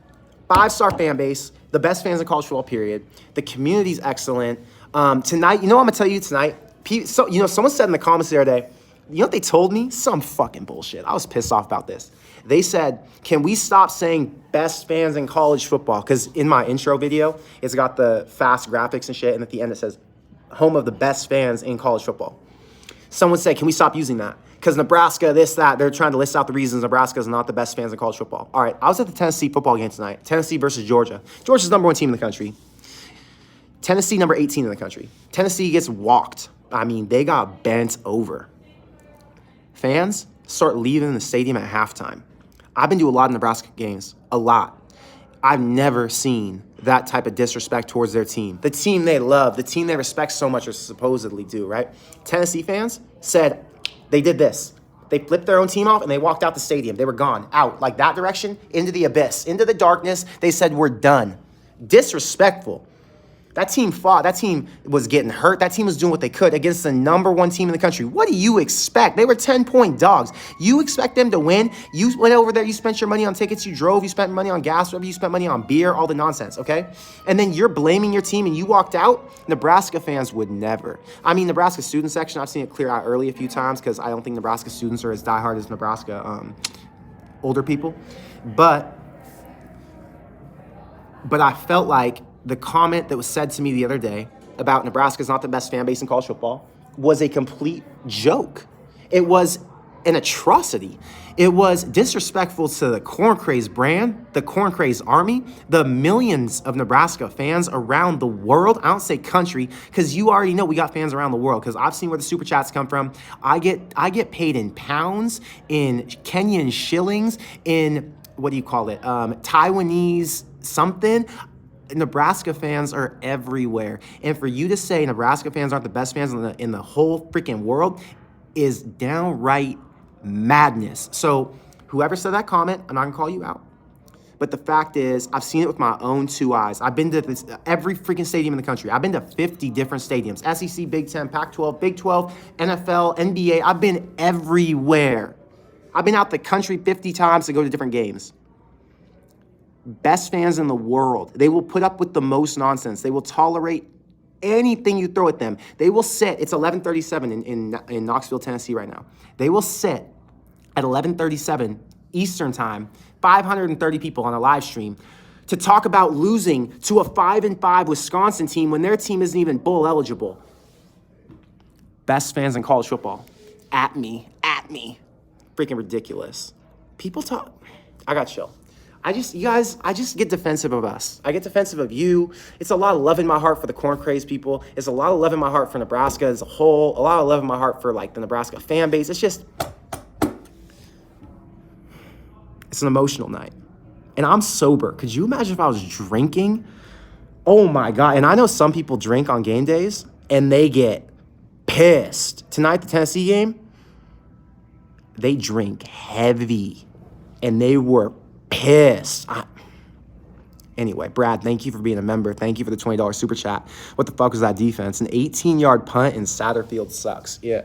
5-star fan base, the best fans in college football, period. The community's excellent. Tonight, you know what I'm going to tell you tonight? So, you know, someone said in the comments the other day, you know what they told me? Some fucking bullshit. I was pissed off about this. They said, can we stop saying best fans in college football? Because in my intro video, it's got the fast graphics and shit, and at the end it says, home of the best fans in college football. Someone said, can we stop using that? Because Nebraska, this, that, they're trying to list out the reasons Nebraska is not the best fans in college football. All right, I was at the Tennessee football game tonight. Tennessee versus Georgia. Georgia's number 1 team in the country. Tennessee, number 18 in the country. Tennessee gets walked. I mean, they got bent over. Fans start leaving the stadium at halftime. I've been to a lot of Nebraska games, a lot. I've never seen that type of disrespect towards their team. The team they love, the team they respect so much, or supposedly do, right? Tennessee fans said they did this. They flipped their own team off and they walked out the stadium. They were gone, out, like that direction, into the abyss, into the darkness. They said, we're done. Disrespectful. That team fought. That team was getting hurt. That team was doing what they could against the number 1 team in the country. What do you expect? They were 10-point dogs. You expect them to win? You went over there. You spent your money on tickets. You drove. You spent money on gas. Whatever. You spent money on beer. All the nonsense, okay? And then you're blaming your team and you walked out? Nebraska fans would never. I mean, Nebraska student section, I've seen it clear out early a few times because I don't think Nebraska students are as diehard as Nebraska older people. But I felt like the comment that was said to me the other day about Nebraska's not the best fan base in college football was a complete joke. It was an atrocity. It was disrespectful to the Corn Craze brand, the Corn Craze Army, the millions of Nebraska fans around the world. I don't say country because you already know we got fans around the world because I've seen where the super chats come from. I get paid in pounds, in Kenyan shillings, in, what do you call it, Taiwanese something. Nebraska fans are everywhere. And for you to say Nebraska fans aren't the best fans in the whole freaking world is downright madness. So whoever said that comment, I'm not going to call you out. But the fact is, I've seen it with my own 2 eyes. I've been to every freaking stadium in the country. I've been to 50 different stadiums. SEC, Big 10, Pac-12, Big 12, NFL, NBA. I've been everywhere. I've been out the country 50 times to go to different games. Best fans in the world. They will put up with the most nonsense. They will tolerate anything you throw at them. They will sit. It's 11:37 in Knoxville, Tennessee right now. They will sit at 11:37 Eastern time, 530 people on a live stream, to talk about losing to a 5-5 Wisconsin team when their team isn't even bowl eligible. Best fans in college football. At me. Freaking ridiculous. People talk. I got chill. I just get defensive of us. I get defensive of you. It's a lot of love in my heart for the Corn Craze people. It's a lot of love in my heart for Nebraska as a whole. A lot of love in my heart for like the Nebraska fan base. It's an emotional night. And I'm sober. Could you imagine if I was drinking? Oh my God. And I know some people drink on game days and they get pissed. Tonight, the Tennessee game, they drink heavy and they were pissed. Anyway, Brad, thank you for being a member. Thank you for the $20 super chat. What the fuck was that defense? An 18-yard punt in Satterfield sucks. Yeah.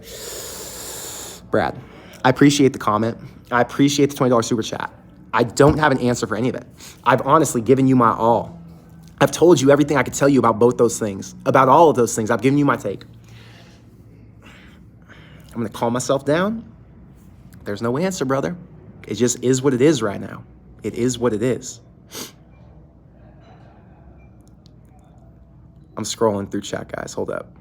Brad, I appreciate the comment. I appreciate the $20 super chat. I don't have an answer for any of it. I've honestly given you my all. I've told you everything I could tell you about both those things, about all of those things. I've given you my take. I'm going to calm myself down. There's no answer, brother. It just is what it is right now. It is what it is. I'm scrolling through chat, guys. Hold up.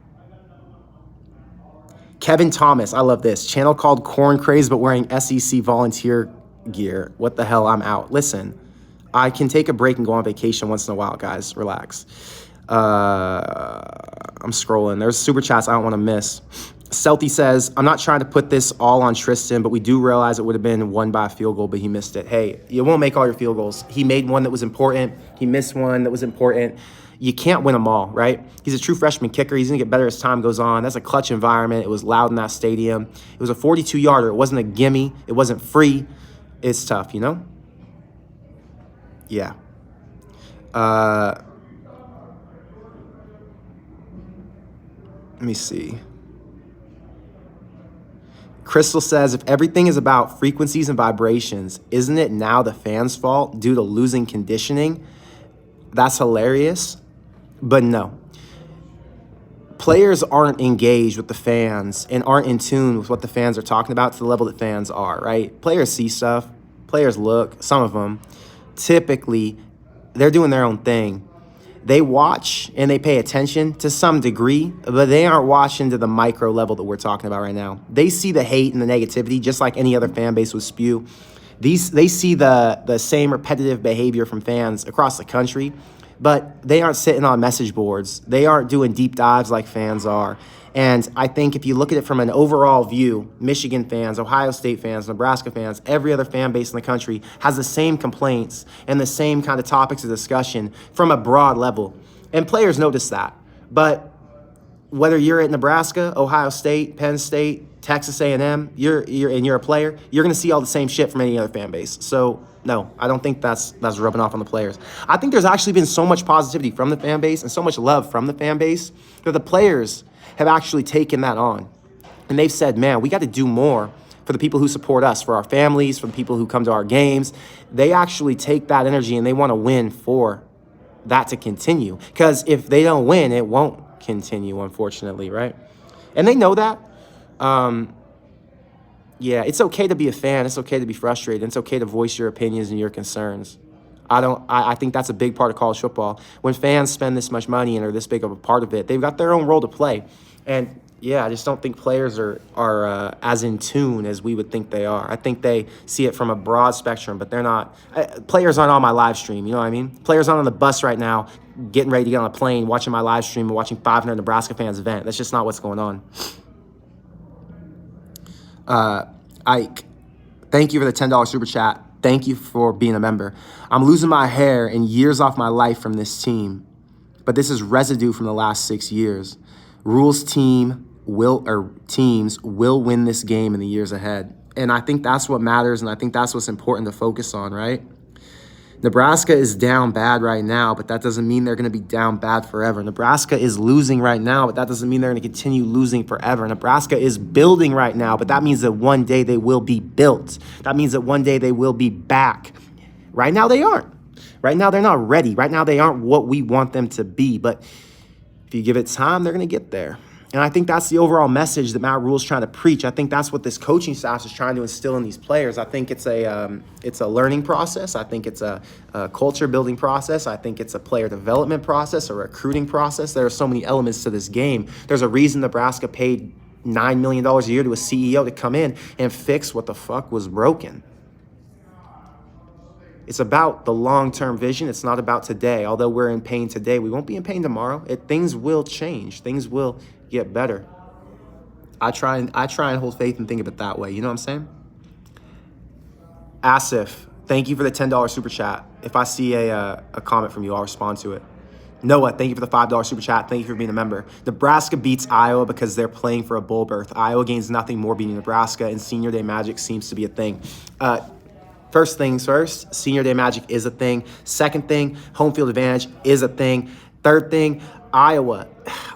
Kevin Thomas, I love this. Channel called Corn Craze, but wearing SEC volunteer gear. What the hell? I'm out. Listen, I can take a break and go on vacation once in a while, guys. Relax. I'm scrolling. There's super chats I don't want to miss. Celty says, I'm not trying to put this all on Tristan, but we do realize it would have been won by a field goal, but he missed it. Hey, you won't make all your field goals. He made one that was important. He missed one that was important. You can't win them all, right? He's a true freshman kicker. He's going to get better as time goes on. That's a clutch environment. It was loud in that stadium. It was a 42-yarder. It wasn't a gimme. It wasn't free. It's tough, you know? Yeah. Let me see. Crystal says, if everything is about frequencies and vibrations, isn't it now the fans' fault due to losing conditioning? That's hilarious. But no. Players aren't engaged with the fans and aren't in tune with what the fans are talking about to the level that fans are, right? Players see stuff. Players look. Some of them. Typically, they're doing their own thing. They watch and they pay attention to some degree, but they aren't watching to the micro level that we're talking about right now. They see the hate and the negativity just like any other fan base would spew. They see the same repetitive behavior from fans across the country, but they aren't sitting on message boards. They aren't doing deep dives like fans are. And I think if you look at it from an overall view, Michigan fans, Ohio State fans, Nebraska fans, every other fan base in the country has the same complaints and the same kind of topics of discussion from a broad level. And players notice that. But whether you're at Nebraska, Ohio State, Penn State, Texas A&M, you're a player, you're going to see all the same shit from any other fan base. So no, I don't think that's rubbing off on the players. I think there's actually been so much positivity from the fan base and so much love from the fan base that the players have actually taken that on. And they've said, man, we got to do more for the people who support us, for our families, for the people who come to our games. They actually take that energy and they want to win for that to continue. Because if they don't win, it won't continue, unfortunately, right? And they know that. Yeah, it's okay to be a fan. It's okay to be frustrated. It's okay to voice your opinions and your concerns. I think that's a big part of college football. When fans spend this much money and are this big of a part of it, they've got their own role to play. And yeah, I just don't think players are as in tune as we would think they are. I think they see it from a broad spectrum, but they're not. Players aren't on my live stream, you know what I mean? Players aren't on the bus right now getting ready to get on a plane, watching my live stream and watching 500 Nebraska fans vent. That's just not what's going on. Ike, thank you for the $10 super chat. Thank you for being a member. I'm losing my hair and years off my life from this team, but this is residue from the last 6 years. Rules teams will win this game in the years ahead. And I think that's what matters, and I think that's what's important to focus on, right? Nebraska is down bad right now, but that doesn't mean they're going to be down bad forever. Nebraska is losing right now, but that doesn't mean they're going to continue losing forever. Nebraska is building right now, but that means that one day they will be built. That means that one day they will be back. Right now they aren't. Right now they're not ready. Right now they aren't what we want them to be, but if you give it time, they're going to get there. And I think that's the overall message that Matt Rule's trying to preach. I think that's what this coaching staff is trying to instill in these players. I think it's a learning process. I think it's a culture building process. I think it's a player development process, a recruiting process. There are so many elements to this game. There's a reason Nebraska paid $9 million a year to a CEO to come in and fix what the fuck was broken. It's about the long-term vision. It's not about today. Although we're in pain today, we won't be in pain tomorrow. Things will change. Things will get better. I try and hold faith and think of it that way. You know what I'm saying? Asif, thank you for the $10 super chat. If I see a comment from you, I'll respond to it. Noah, thank you for the $5 super chat. Thank you for being a member. Nebraska beats Iowa because they're playing for a bowl berth. Iowa gains nothing more beating Nebraska, and Senior Day Magic seems to be a thing. First things first, Senior Day Magic is a thing. Second thing, home field advantage is a thing. Third thing, Iowa,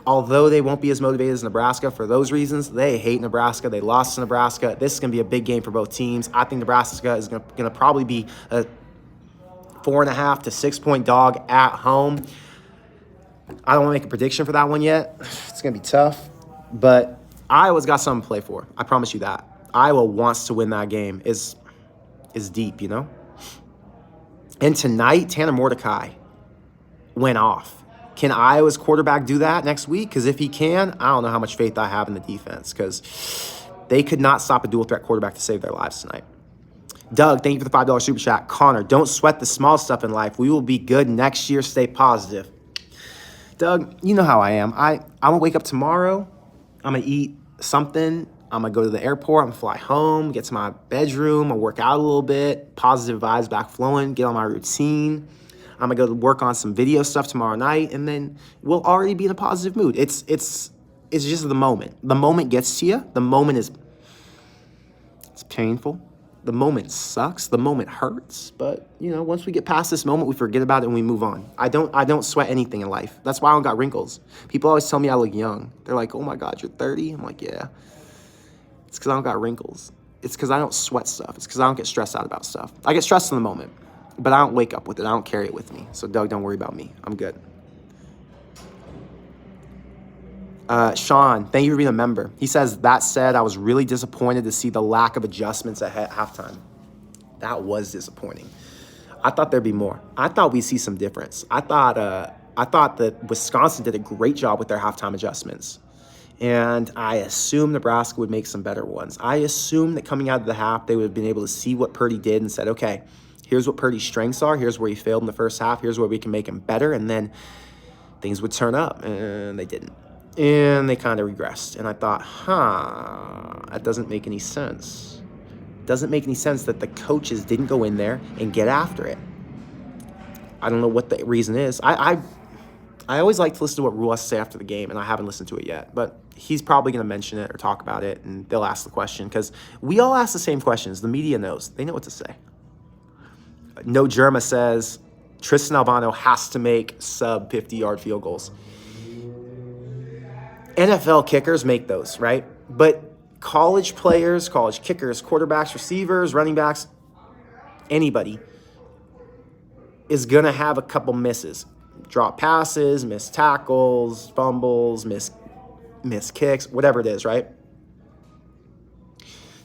although they won't be as motivated as Nebraska for those reasons, they hate Nebraska. They lost to Nebraska. This is going to be a big game for both teams. I think Nebraska is going to probably be a 4.5 to 6 point dog at home. I don't want to make a prediction for that one yet. It's going to be tough, but Iowa's got something to play for. I promise you that. Iowa wants to win that game. Is deep, you know? And tonight, Tanner Mordecai went off. Can Iowa's quarterback do that next week? Because if he can, I don't know how much faith I have in the defense, because they could not stop a dual threat quarterback to save their lives tonight. Doug, thank you for the $5 super chat. Connor, don't sweat the small stuff in life. We will be good next year. Stay positive. Doug, you know how I am. I'm going to wake up tomorrow. I'm going to eat something. I'm going to go to the airport. I'm going to fly home, get to my bedroom. I'll work out a little bit. Positive vibes back flowing. Get on my routine. I'm going to go to work on some video stuff tomorrow night. And then we'll already be in a positive mood. It's just the moment. The moment gets to you. The moment it's painful. The moment sucks. The moment hurts. But, once we get past this moment, we forget about it and we move on. I don't sweat anything in life. That's why I don't got wrinkles. People always tell me I look young. They're like, oh my God, you're 30? I'm like, yeah. It's because I don't got wrinkles. It's because I don't sweat stuff. It's because I don't get stressed out about stuff. I get stressed in the moment, but I don't wake up with it. I don't carry it with me. So, Doug, don't worry about me. I'm good. Sean, thank you for being a member. He says, that said, I was really disappointed to see the lack of adjustments at halftime. That was disappointing. I thought there'd be more. I thought we'd see some difference. I thought that Wisconsin did a great job with their halftime adjustments. And I assumed Nebraska would make some better ones. I assumed that coming out of the half, they would have been able to see what Purdy did and said, okay, here's what Purdy's strengths are. Here's where he failed in the first half. Here's where we can make him better. And then things would turn up, and they didn't. And they kind of regressed. And I thought, that doesn't make any sense. It doesn't make any sense that the coaches didn't go in there and get after it. I don't know what the reason is. I always like to listen to what Rule has to say after the game, and I haven't listened to it yet. But he's probably going to mention it or talk about it, and they'll ask the question. Because we all ask the same questions. The media knows. They know what to say. No Germa says, Tristan Albano has to make sub 50-yard field goals. NFL kickers make those, right? But college players, college kickers, quarterbacks, receivers, running backs, anybody is going to have a couple misses. Drop passes, missed tackles, fumbles, missed kicks, whatever it is, right?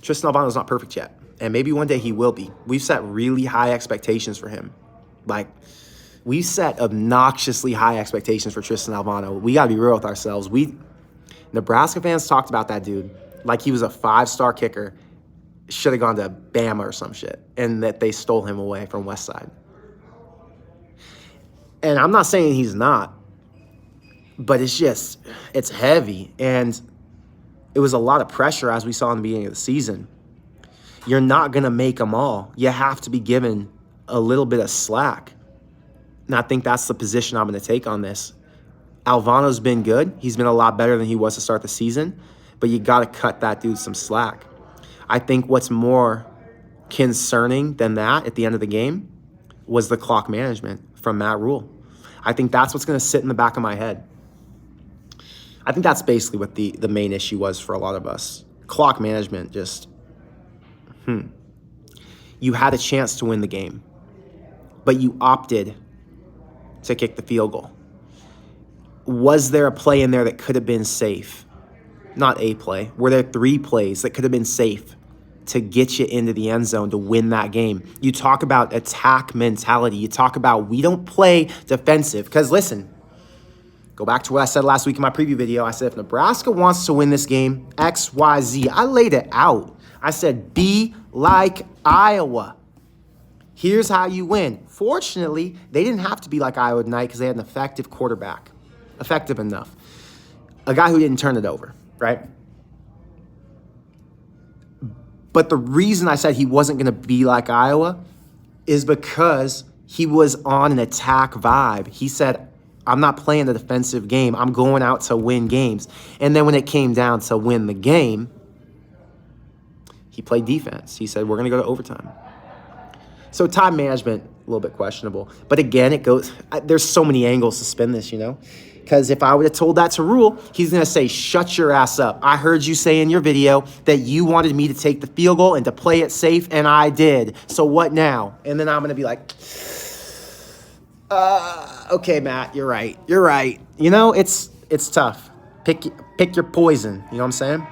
Tristan Albano's not perfect yet, and maybe one day he will be. We've set really high expectations for him. We set obnoxiously high expectations for Tristan Albano. We got to be real with ourselves. Nebraska fans talked about that dude like he was a 5-star kicker, should have gone to Bama or some shit, and that they stole him away from Westside. And I'm not saying he's not, but it's heavy. And it was a lot of pressure, as we saw in the beginning of the season. You're not going to make them all. You have to be given a little bit of slack. And I think that's the position I'm going to take on this. Albano's been good. He's been a lot better than he was to start the season, but you got to cut that dude some slack. I think what's more concerning than that at the end of the game was the clock management from Matt Rule. I think that's what's going to sit in the back of my head. I think that's basically what the main issue was for a lot of us. Clock management, You had a chance to win the game, but you opted to kick the field goal. Was there a play in there that could have been safe? Not a play. Were there 3 plays that could have been safe to get you into the end zone to win that game? You talk about attack mentality. You talk about we don't play defensive. Because listen, go back to what I said last week in my preview video. I said if Nebraska wants to win this game, X, Y, Z. I laid it out. I said be like Iowa. Here's how you win. Fortunately, they didn't have to be like Iowa tonight because they had an effective quarterback. Effective enough. A guy who didn't turn it over, right? But the reason I said he wasn't going to be like Iowa is because he was on an attack vibe. He said, I'm not playing the defensive game. I'm going out to win games. And then when it came down to win the game, he played defense. He said, we're going to go to overtime. So time management, a little bit questionable. But again, there's so many angles to spin this, Because if I would have told that to Rule, he's going to say, shut your ass up. I heard you say in your video that you wanted me to take the field goal and to play it safe, and I did. So what now? And then I'm going to be like, okay, Matt, you're right. You're right. It's tough. Pick your poison. You know what I'm saying?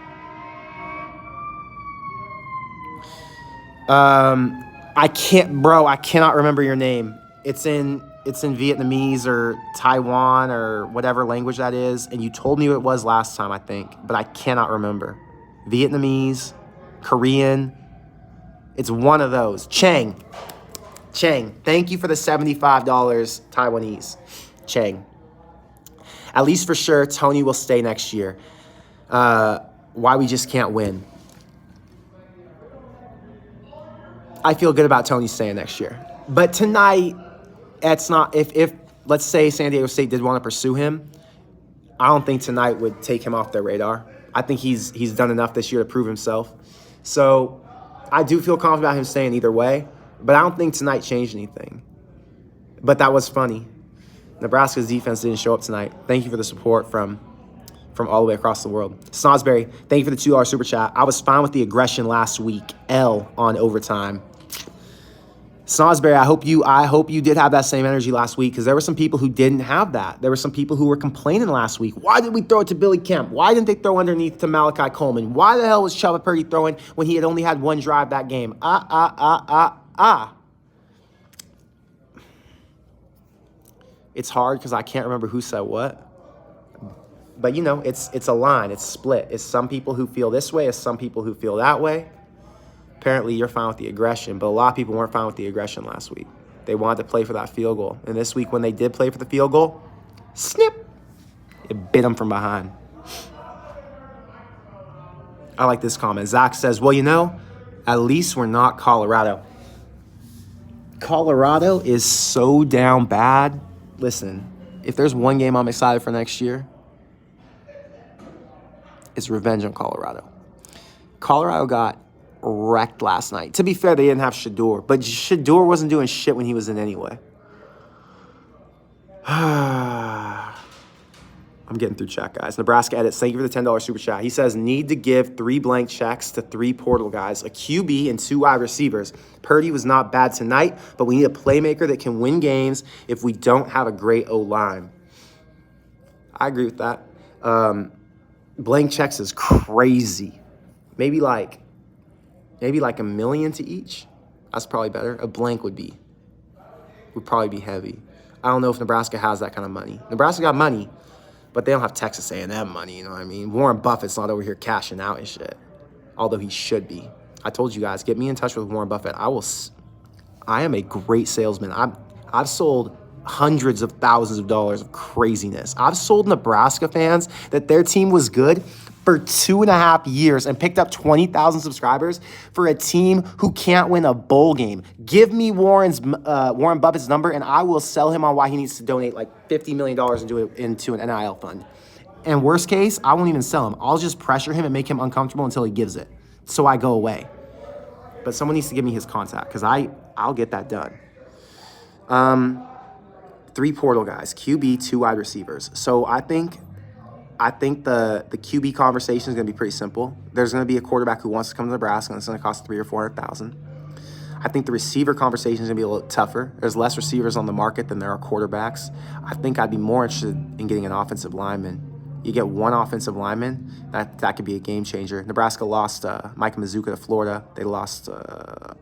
I cannot remember your name. It's in Vietnamese or Taiwan or whatever language that is, and you told me what it was last time, I think, but I cannot remember. Vietnamese, Korean, it's one of those. Chang, thank you for the $75 Taiwanese. Chang. At least for sure, Tony will stay next year. why we just can't win. I feel good about Tony staying next year. But tonight, it's not, if let's say San Diego State did want to pursue him, I don't think tonight would take him off their radar. I think he's done enough this year to prove himself. So I do feel confident about him staying either way, but I don't think tonight changed anything. But that was funny. Nebraska's defense didn't show up tonight. Thank you for the support from all the way across the world. Snosberry, thank you for the $2 super chat. I was fine with the aggression last week. L on overtime. Snosberry, I hope you did have that same energy last week, because there were some people who didn't have that. There were some people who were complaining last week. Why did we throw it to Billy Kemp? Why didn't they throw underneath to Malachi Coleman? Why the hell was Chuba Purdy throwing when he had only had one drive that game? It's hard because I can't remember who said what. But, you know, it's a line. It's split. It's some people who feel this way. It's some people who feel that way. Apparently, you're fine with the aggression, but a lot of people weren't fine with the aggression last week. They wanted to play for that field goal. And this week, when they did play for the field goal, snip, it bit them from behind. I like this comment. Zach says, well, you know, at least we're not Colorado. Colorado is so down bad. Listen, if there's one game I'm excited for next year, it's revenge on Colorado. Colorado got wrecked last night. To be fair, they didn't have Shador, but Shador wasn't doing shit when he was in anyway. I'm getting through chat, guys. Nebraska edits, thank you for the $10 super chat. He says, need to give 3 blank checks to 3 portal guys, a QB and 2 wide receivers. Purdy was not bad tonight, but we need a playmaker that can win games if we don't have a great O-line. I agree with that. Blank checks is crazy. Maybe like $1 million to each. That's probably better. A blank would probably be heavy. I don't know if Nebraska has that kind of money. Nebraska got money, but they don't have Texas A&M money, you know what I mean? Warren Buffett's not over here cashing out and shit, although he should be. I told you guys, get me in touch with Warren Buffett. I am a great salesman. I've sold hundreds of thousands of dollars of craziness. I've sold Nebraska fans that their team was good for 2.5 years and picked up 20,000 subscribers for a team who can't win a bowl game. Give me Warren Buffett's number and I will sell him on why he needs to donate like $50 million and do it into an NIL fund. And worst case, I won't even sell him. I'll just pressure him and make him uncomfortable until he gives it. So I go away. But someone needs to give me his contact because I'll get that done. 3 portal guys, QB, 2 wide receivers. So I think the QB conversation is going to be pretty simple. There's going to be a quarterback who wants to come to Nebraska, and it's going to cost $300,000 or $400,000. I think the receiver conversation is going to be a little tougher. There's less receivers on the market than there are quarterbacks. I think I'd be more interested in getting an offensive lineman. You get one offensive lineman, that could be a game changer. Nebraska lost Mike Mazuka to Florida. They lost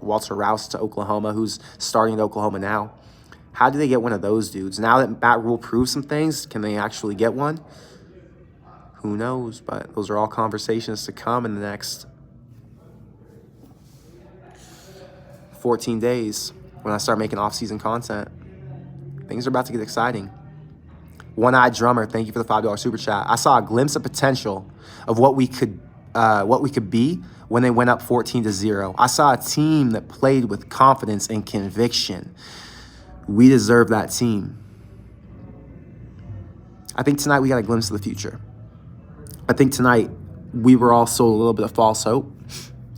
Walter Rouse to Oklahoma, who's starting at Oklahoma now. How do they get one of those dudes? Now that Matt Rule proves some things, can they actually get one? Who knows? But those are all conversations to come in the next 14 days when I start making off-season content. Things are about to get exciting. One-Eyed Drummer, thank you for the $5 super chat. I saw a glimpse of potential of what we could be when they went up 14-0. I saw a team that played with confidence and conviction. We deserve that team. I think tonight we got a glimpse of the future. I think tonight we were all sold a little bit of false hope,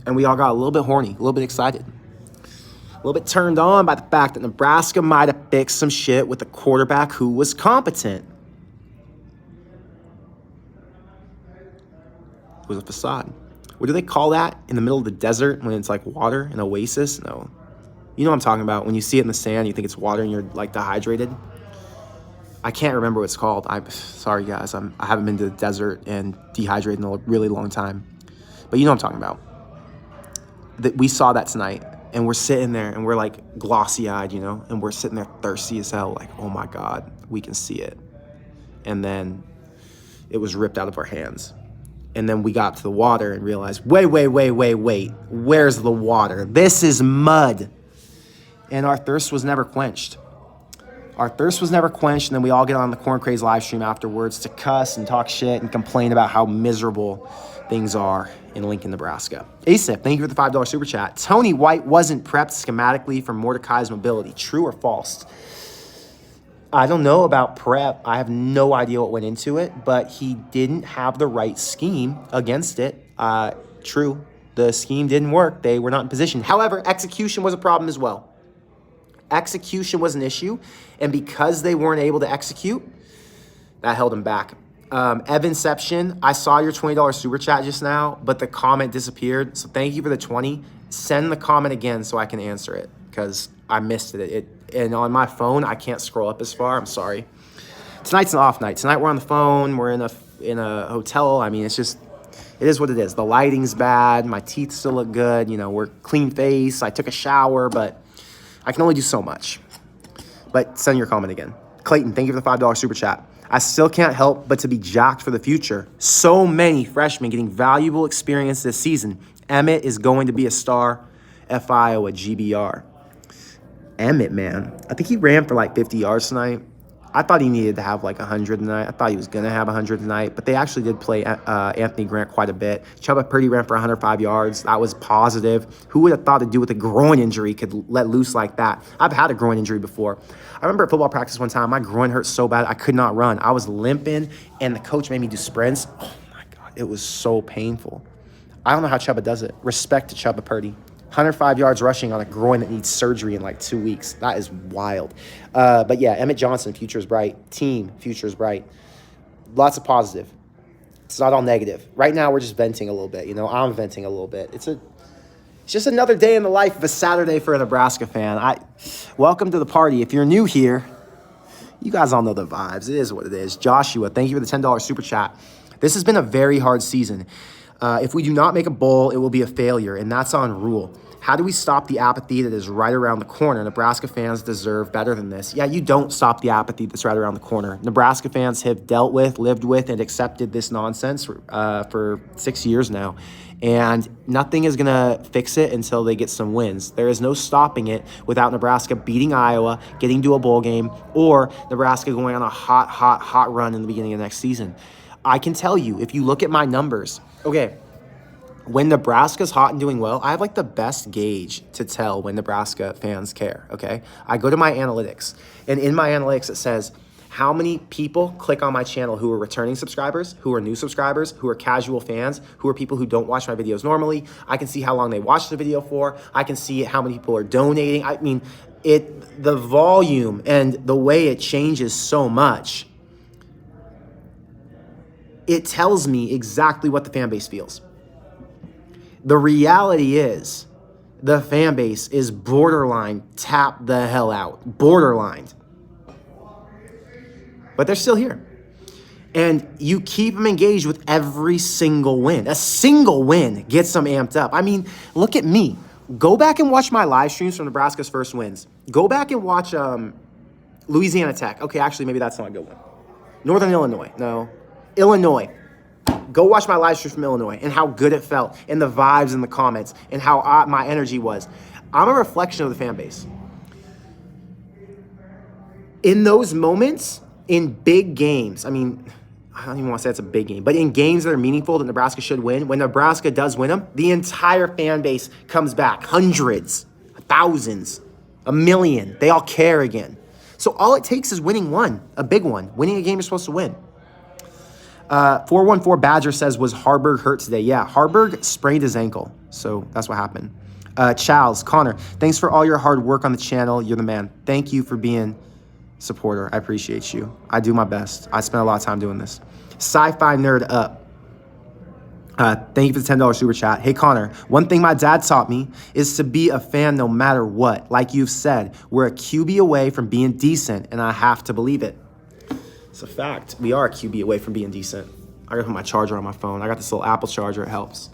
and we all got a little bit horny, a little bit excited, a little bit turned on by the fact that Nebraska might have fixed some shit with a quarterback who was competent. It was a facade. What do they call that in the middle of the desert when it's like water, an oasis? No. You know what I'm talking about. When you see it in the sand, you think it's water and you're like dehydrated. I can't remember what it's called. I'm sorry, guys. I haven't been to the desert and dehydrated in a really long time. But you know what I'm talking about. We saw that tonight, and we're sitting there, and we're like glossy-eyed, you know, and we're sitting there thirsty as hell, like, oh my God, we can see it. And then it was ripped out of our hands. And then we got to the water and realized, wait. Where's the water? This is mud. And our thirst was never quenched. Our thirst was never quenched, and then we all get on the Corn Craze live stream afterwards to cuss and talk shit and complain about how miserable things are in Lincoln, Nebraska. Asif, thank you for the $5 super chat. Tony White wasn't prepped schematically for Mordecai's mobility. True or false? I don't know about prep. I have no idea what went into it, but he didn't have the right scheme against it. True. The scheme didn't work. They were not in position. However, execution was a problem as well. Execution was an issue, and because they weren't able to execute, that held them back. Evanception, I saw your $20 super chat just now, but the comment disappeared. So thank you for the 20. Send the comment again so I can answer it because I missed it. And on my phone, I can't scroll up as far. I'm sorry. Tonight's an off night. Tonight we're on the phone. We're in a hotel. I mean, it is what it is. The lighting's bad. My teeth still look good. We're clean face. I took a shower, but I can only do so much. But send your comment again. Clayton, thank you for the $5 super chat. I still can't help but to be jacked for the future. So many freshmen getting valuable experience this season. Emmett is going to be a star. F Iowa GBR. Emmett, man. I think he ran for like 50 yards tonight. I thought he needed to have like 100 tonight. I thought he was going to have 100 tonight, but they actually did play Anthony Grant quite a bit. Chuba Purdy ran for 105 yards. That was positive. Who would have thought to do with a groin injury could let loose like that? I've had a groin injury before. I remember at football practice one time, my groin hurt so bad I could not run. I was limping, and the coach made me do sprints. Oh, my God. It was so painful. I don't know how Chuba does it. Respect to Chuba Purdy. 105 yards rushing on a groin that needs surgery in like 2 weeks. That is wild. But yeah, Emmett Johnson, future is bright. Team, future is bright. Lots of positive. It's not all negative. Right now, we're just venting a little bit. I'm venting a little bit. It's just another day in the life of a Saturday for a Nebraska fan. Welcome to the party. If you're new here, you guys all know the vibes. It is what it is. Joshua, thank you for the $10 super chat. This has been a very hard season. If we do not make a bowl, it will be a failure, and that's on Rule. How do we stop the apathy that is right around the corner? Nebraska fans deserve better than this. Yeah, you don't stop the apathy that's right around the corner. Nebraska fans have dealt with, lived with, and accepted this nonsense for 6 years now, and nothing is going to fix it until they get some wins. There is no stopping it without Nebraska beating Iowa, getting to a bowl game, or Nebraska going on a hot run in the beginning of next season. I can tell you, if you look at my numbers, okay, when Nebraska's hot and doing well, I have like the best gauge to tell when Nebraska fans care, okay? I go to my analytics, and in my analytics it says how many people click on my channel who are returning subscribers, who are new subscribers, who are casual fans, who are people who don't watch my videos normally. I can see how long they watched the video for. I can see how many people are donating. I mean, the volume and the way it changes so much, it tells me exactly what the fan base feels. The reality is the fan base is borderline tap the hell out. Borderline. But they're still here. And you keep them engaged with every single win. A single win gets them amped up. I mean, look at me. Go back and watch my live streams from Nebraska's first wins. Go back and watch Louisiana Tech. Okay, actually, maybe that's not a good one. Northern Illinois. No. Illinois. Go watch my live stream from Illinois and how good it felt and the vibes in the comments and how my energy was. I'm a reflection of the fan base. In those moments, in big games, I mean, I don't even want to say it's a big game, but in games that are meaningful that Nebraska should win, when Nebraska does win them, the entire fan base comes back. Hundreds, thousands, 1 million. They all care again. So all it takes is winning one, a big one, winning a game you're supposed to win. 414 Badger says, was Harburg hurt today? Yeah, Harburg sprained his ankle, so that's what happened. Charles, Connor, thanks for all your hard work on the channel. You're the man. Thank you for being a supporter. I appreciate you. I do my best. I spend a lot of time doing this. Sci-Fi Nerd Up. Thank you for the $10 super chat. Hey, Connor, one thing my dad taught me is to be a fan no matter what. Like you've said, we're a QB away from being decent, and I have to believe it. It's a fact. We are a QB away from being decent. I gotta put my charger on my phone. I got this little Apple charger. It helps.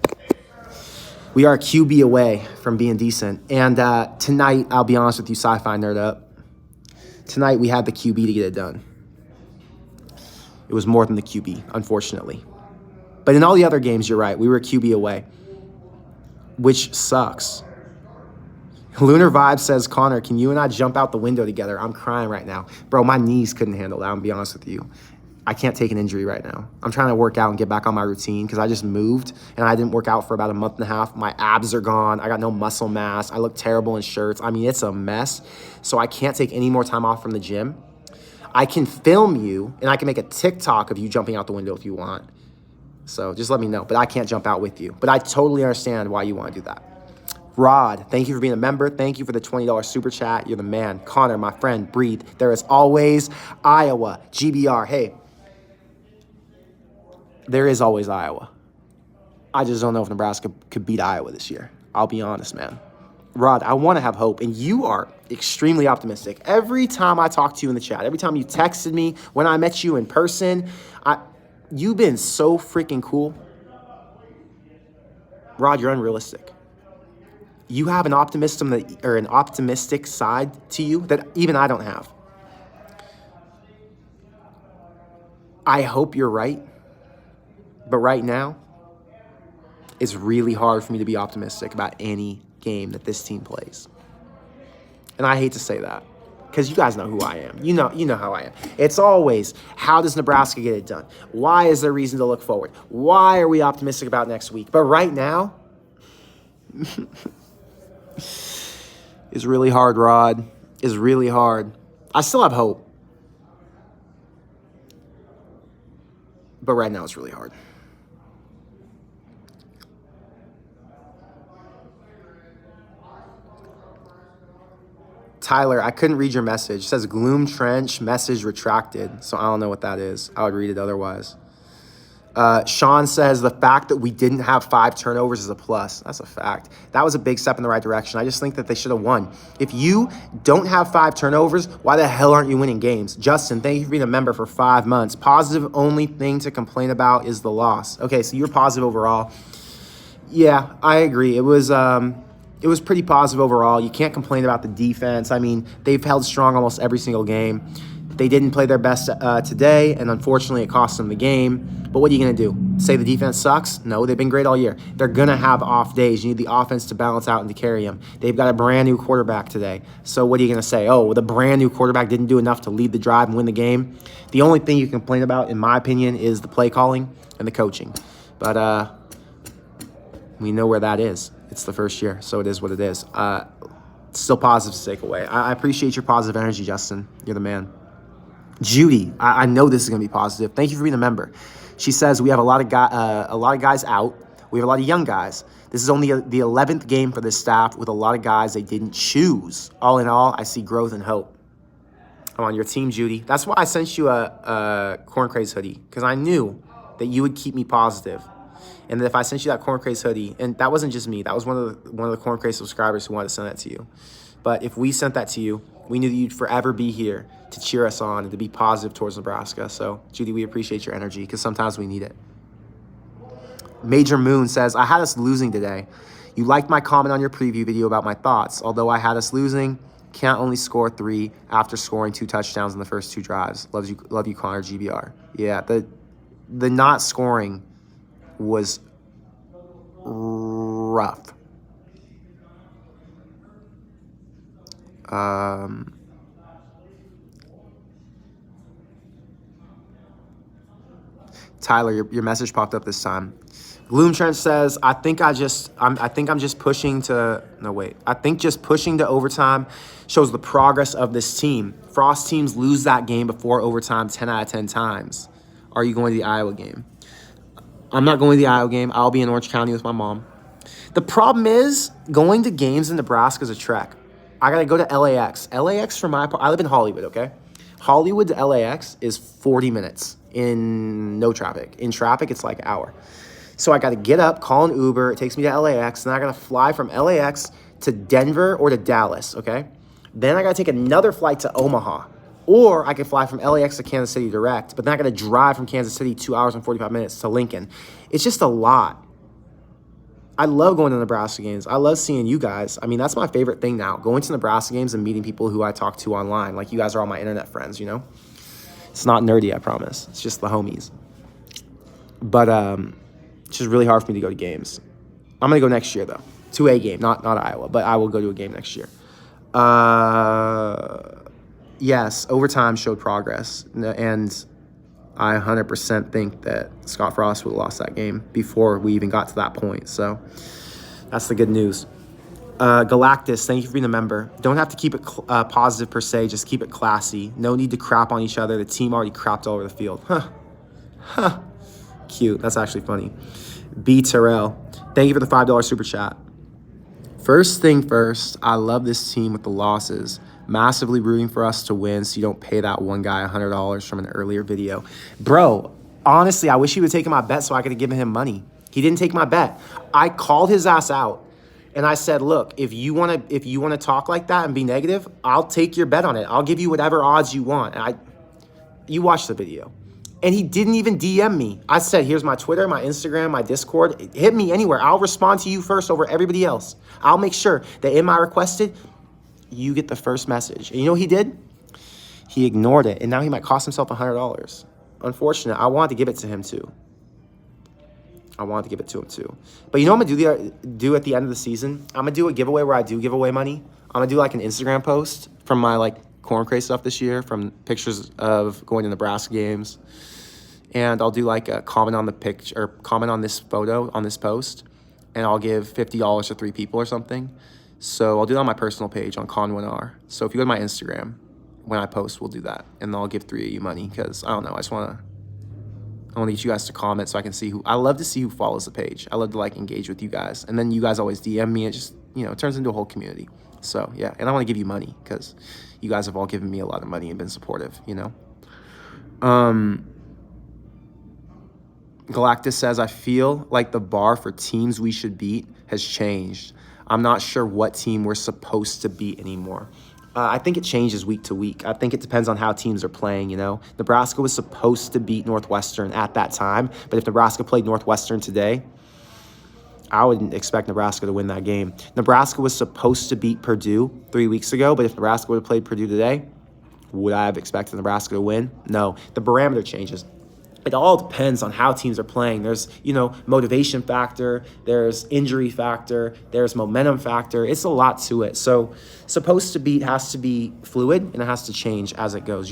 We are a QB away from being decent. And tonight, I'll be honest with you, Sci-Fi Nerd Up. Tonight, we had the QB to get it done. It was more than the QB, unfortunately. But in all the other games, you're right. We were a QB away, which sucks. Lunar Vibe says, Connor, can you and I jump out the window together? I'm crying right now. Bro, my knees couldn't handle that, I'm gonna be honest with you. I can't take an injury right now. I'm trying to work out and get back on my routine because I just moved and I didn't work out for about a month and a half. My abs are gone. I got no muscle mass. I look terrible in shirts. I mean, it's a mess. So I can't take any more time off from the gym. I can film you and I can make a TikTok of you jumping out the window if you want. So just let me know. But I can't jump out with you. But I totally understand why you want to do that. Rod, thank you for being a member. Thank you for the $20 super chat. You're the man. Connor, my friend, breathe. There is always Iowa. GBR. Hey, there is always Iowa. I just don't know if Nebraska could beat Iowa this year. I'll be honest, man. Rod, I want to have hope, and you are extremely optimistic. Every time I talk to you in the chat, every time you texted me, when I met you in person, you've been so freaking cool. Rod, you're unrealistic. You have an an optimistic side to you that even I don't have. I hope you're right, but right now, it's really hard for me to be optimistic about any game that this team plays. And I hate to say that because you guys know who I am. You know how I am. It's always, how does Nebraska get it done? Why is there reason to look forward? Why are we optimistic about next week? But right now, it's really hard, Rod. It's really hard. I still have hope. But right now, it's really hard. Tyler, I couldn't read your message. It says Gloom Trench, message retracted. So I don't know what that is. I would read it otherwise. Sean says the fact that we didn't have 5 turnovers is a plus. That's a fact. That was a big step in the right direction. I just think that they should have won. If you don't have 5 turnovers, why the hell aren't you winning games? Justin, thank you for being a member for 5 months. Positive only thing to complain about is the loss. Okay, so you're positive overall. Yeah, I agree. It was pretty positive overall. You can't complain about the defense. I mean, they've held strong almost every single game. They didn't play their best today, and unfortunately it cost them the game. But what are you going to do? Say the defense sucks? No, they've been great all year. They're going to have off days. You need the offense to balance out and to carry them. They've got a brand new quarterback today. So what are you going to say? Oh, the brand new quarterback didn't do enough to lead the drive and win the game. The only thing you can complain about, in my opinion, is the play calling and the coaching. But we know where that is. It's the first year, so it is what it is. Still positive to take away. I appreciate your positive energy, Justin. You're the man. Judy, I know this is going to be positive. Thank you for being a member. She says we have a lot of guys out. We have a lot of young guys. This is only the 11th game for this staff with a lot of guys they didn't choose. All in all, I see growth and hope. I'm on your team, Judy. That's why I sent you a Corn Craze hoodie, because I knew that you would keep me positive. And that if I sent you that Corn Craze hoodie, and that wasn't just me, that was one of the Corn Craze subscribers who wanted to send that to you. But if we sent that to you, we knew that you'd forever be here to cheer us on and to be positive towards Nebraska. So, Judy, we appreciate your energy because sometimes we need it. Major Moon says, I had us losing today. You liked my comment on your preview video about my thoughts. Although I had us losing, can't only score 3 after scoring 2 touchdowns in the first 2 drives. Love you, Connor, GBR. Yeah, the not scoring was rough. Tyler, your message popped up this time. Gloom Trench says, I think I'm just pushing to overtime shows the progress of this team. Frost teams lose that game before overtime 10 out of 10 times. Are you going to the Iowa game? I'm not going to the Iowa game. I'll be in Orange County with my mom. The problem is going to games in Nebraska is a trek. I got to go to LAX. LAX from I live in Hollywood, okay? Hollywood to LAX is 40 minutes in no traffic. In traffic, it's like an hour. So I got to get up, call an Uber. It takes me to LAX. Then I got to fly from LAX to Denver or to Dallas, okay? Then I got to take another flight to Omaha. Or I could fly from LAX to Kansas City direct. But then I got to drive from Kansas City 2 hours and 45 minutes to Lincoln. It's just a lot. I love going to Nebraska games. I love seeing you guys. I mean, that's my favorite thing now, going to Nebraska games and meeting people who I talk to online. Like, you guys are all my internet friends, you know? It's not nerdy, I promise. It's just the homies. But it's just really hard for me to go to games. I'm going to go next year, though. To a game, not Iowa, but I will go to a game next year. Yes, overtime showed progress, and I 100% think that Scott Frost would have lost that game before we even got to that point. So that's the good news. Galactus, thank you for being a member. Don't have to keep it positive per se, just keep it classy. No need to crap on each other. The team already crapped all over the field. Huh. Cute. That's actually funny. B. Terrell, thank you for the $5 super chat. First thing first, I love this team with the losses. Massively rooting for us to win so you don't pay that one guy $100 from an earlier video. Bro, honestly, I wish he would have taken my bet so I could have given him money. He didn't take my bet. I called his ass out and I said, look, if you want to talk like that and be negative, I'll take your bet on it. I'll give you whatever odds you want. And you watch the video. And he didn't even DM me. I said, here's my Twitter, my Instagram, my Discord. Hit me anywhere. I'll respond to you first over everybody else. I'll make sure that in my requested, you get the first message. And you know what he did? He ignored it. And now he might cost himself $100. Unfortunate. I wanted to give it to him too. But you know what I'm going to do at the end of the season? I'm going to do a giveaway where I do give away money. I'm going to do like an Instagram post from my like corn crate stuff this year, from pictures of going to Nebraska games. And I'll do like a comment on the picture, or comment on this photo, on this post, and I'll give $50 to 3 people or something. So I'll do it on my personal page on Con1R. So if you go to my Instagram, when I post, we'll do that. And I'll give 3 of you money because, I don't know, I want to get you guys to comment so I can see who, I love to see who follows the page. I love to like engage with you guys. And then you guys always DM me. It just, it turns into a whole community. So yeah, and I want to give you money because you guys have all given me a lot of money and been supportive, Galactus says, I feel like the bar for teams we should beat has changed. I'm not sure what team we're supposed to beat anymore. I think it changes week to week. I think it depends on how teams are playing, Nebraska was supposed to beat Northwestern at that time, but if Nebraska played Northwestern today, I wouldn't expect Nebraska to win that game. Nebraska was supposed to beat Purdue 3 weeks ago, but if Nebraska would have played Purdue today, would I have expected Nebraska to win? No. The barometer changes. It all depends on how teams are playing. There's, motivation factor, there's injury factor, there's momentum factor. It's a lot to it. So supposed to beat has to be fluid, and it has to change as it goes,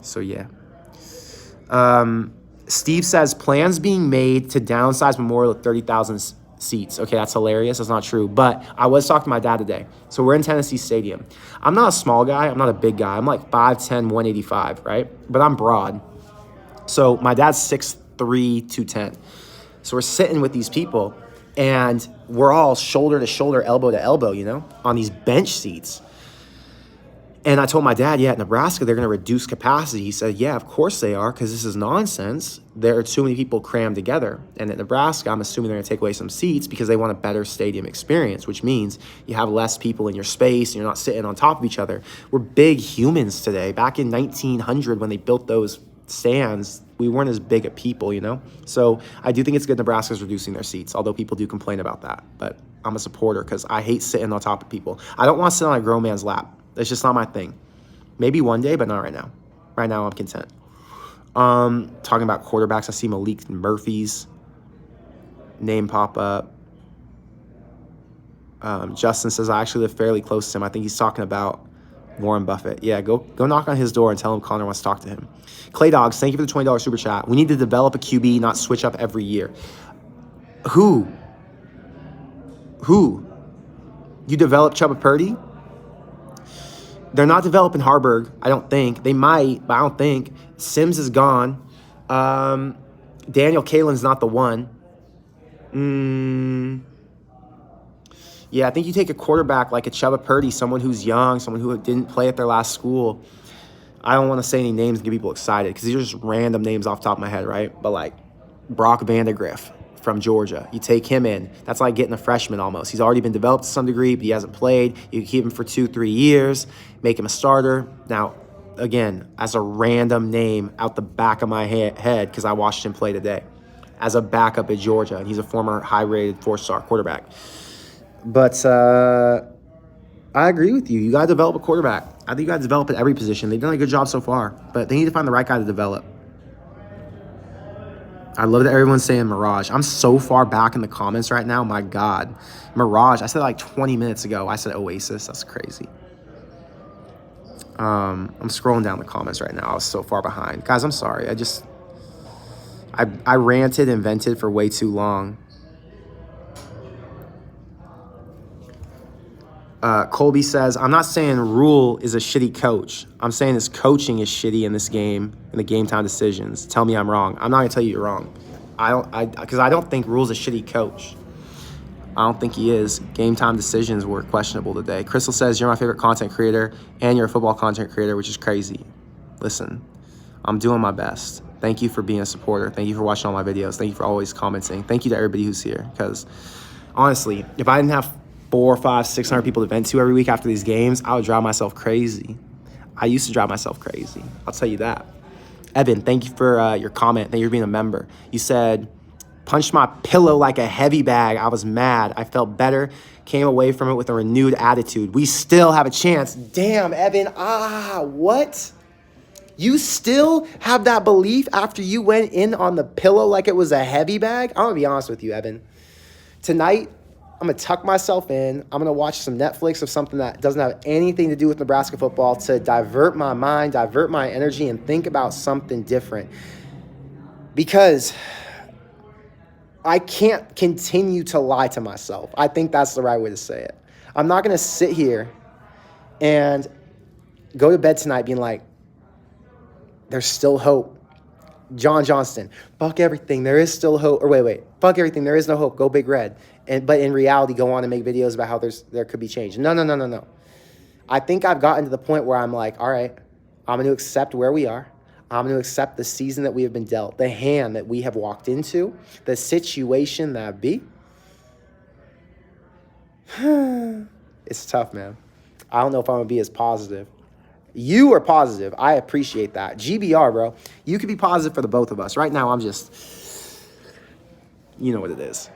So, yeah. Steve says, plans being made to downsize Memorial to 30,000 seats. Okay, that's hilarious. That's not true. But I was talking to my dad today. So we're in Tennessee Stadium. I'm not a small guy. I'm not a big guy. I'm like 5'10", 185, right? But I'm broad. So my dad's 6'3", 210. So we're sitting with these people, and we're all shoulder to shoulder, elbow to elbow, on these bench seats. And I told my dad, at Nebraska, they're going to reduce capacity. He said, yeah, of course they are, because this is nonsense. There are too many people crammed together. And at Nebraska, I'm assuming they're going to take away some seats because they want a better stadium experience, which means you have less people in your space and you're not sitting on top of each other. We're big humans today. Back in 1900, when they built those stands, we weren't as big a people, So I do think it's good Nebraska's reducing their seats, although people do complain about that. But I'm a supporter because I hate sitting on top of people. I don't want to sit on a grown man's lap. That's just not my thing. Maybe one day, but not right now. Right now, I'm content. Talking about quarterbacks, I see Malik Murphy's name pop up. Justin says, I actually live fairly close to him. I think he's talking about Warren Buffett. Yeah, go knock on his door and tell him Connor wants to talk to him. Clay Dogs, thank you for the $20 super chat. We need to develop a QB, not switch up every year. Who? You develop Chuba Purdy? They're not developing Harburg, I don't think. They might, but I don't think. Sims is gone. Daniel Kalen's not the one. Yeah, I think you take a quarterback like a Chuba Purdy, someone who's young, someone who didn't play at their last school. I don't want to say any names and get people excited because these are just random names off the top of my head, right? But like Brock Vandagriff from Georgia, you take him in. That's like getting a freshman almost. He's already been developed to some degree, but he hasn't played. You keep him for 2-3 years, make him a starter. Now, again, as a random name out the back of my head because I watched him play today as a backup at Georgia, and he's a former high-rated 4-star quarterback. But I agree with you. You got to develop a quarterback. I think you got to develop at every position. They've done a good job so far, but they need to find the right guy to develop. I love that everyone's saying Mirage. I'm so far back in the comments right now. My God. Mirage. I said like 20 minutes ago. I said Oasis. That's crazy. I'm scrolling down the comments right now. I was so far behind. Guys, I'm sorry. I ranted and vented for way too long. Colby says, I'm not saying Rule is a shitty coach. I'm saying his coaching is shitty in this game, in the game time decisions. Tell me I'm wrong. I'm not going to tell you you're wrong. Because I don't think Rule's a shitty coach. I don't think he is. Game time decisions were questionable today. Crystal says, you're my favorite content creator, and you're a football content creator, which is crazy. Listen, I'm doing my best. Thank you for being a supporter. Thank you for watching all my videos. Thank you for always commenting. Thank you to everybody who's here. Because honestly, if I didn't have 400, 500, 600 people to vent to every week after these games, I would drive myself crazy. I used to drive myself crazy. I'll tell you that. Evan, thank you for your comment. Thank you for being a member. You said, punched my pillow like a heavy bag. I was mad. I felt better. Came away from it with a renewed attitude. We still have a chance. Damn, Evan. What? You still have that belief after you went in on the pillow like it was a heavy bag? I'm going to be honest with you, Evan. Tonight, I'm going to tuck myself in. I'm going to watch some Netflix of something that doesn't have anything to do with Nebraska football to divert my mind, divert my energy, and think about something different. Because I can't continue to lie to myself. I think that's the right way to say it. I'm not going to sit here and go to bed tonight being like, there's still hope. John Johnston, fuck everything, there is still hope. Or wait, fuck everything, there is no hope, go Big Red. But in reality, go on and make videos about how there could be change. No. I think I've gotten to the point where I'm like, all right, I'm going to accept where we are. I'm going to accept the season that we have been dealt, the hand that we have walked into, the situation that be. It's tough, man. I don't know if I'm going to be as positive. You are positive. I appreciate that. GBR, bro. You could be positive for the both of us. Right now, I'm just, you know what it is.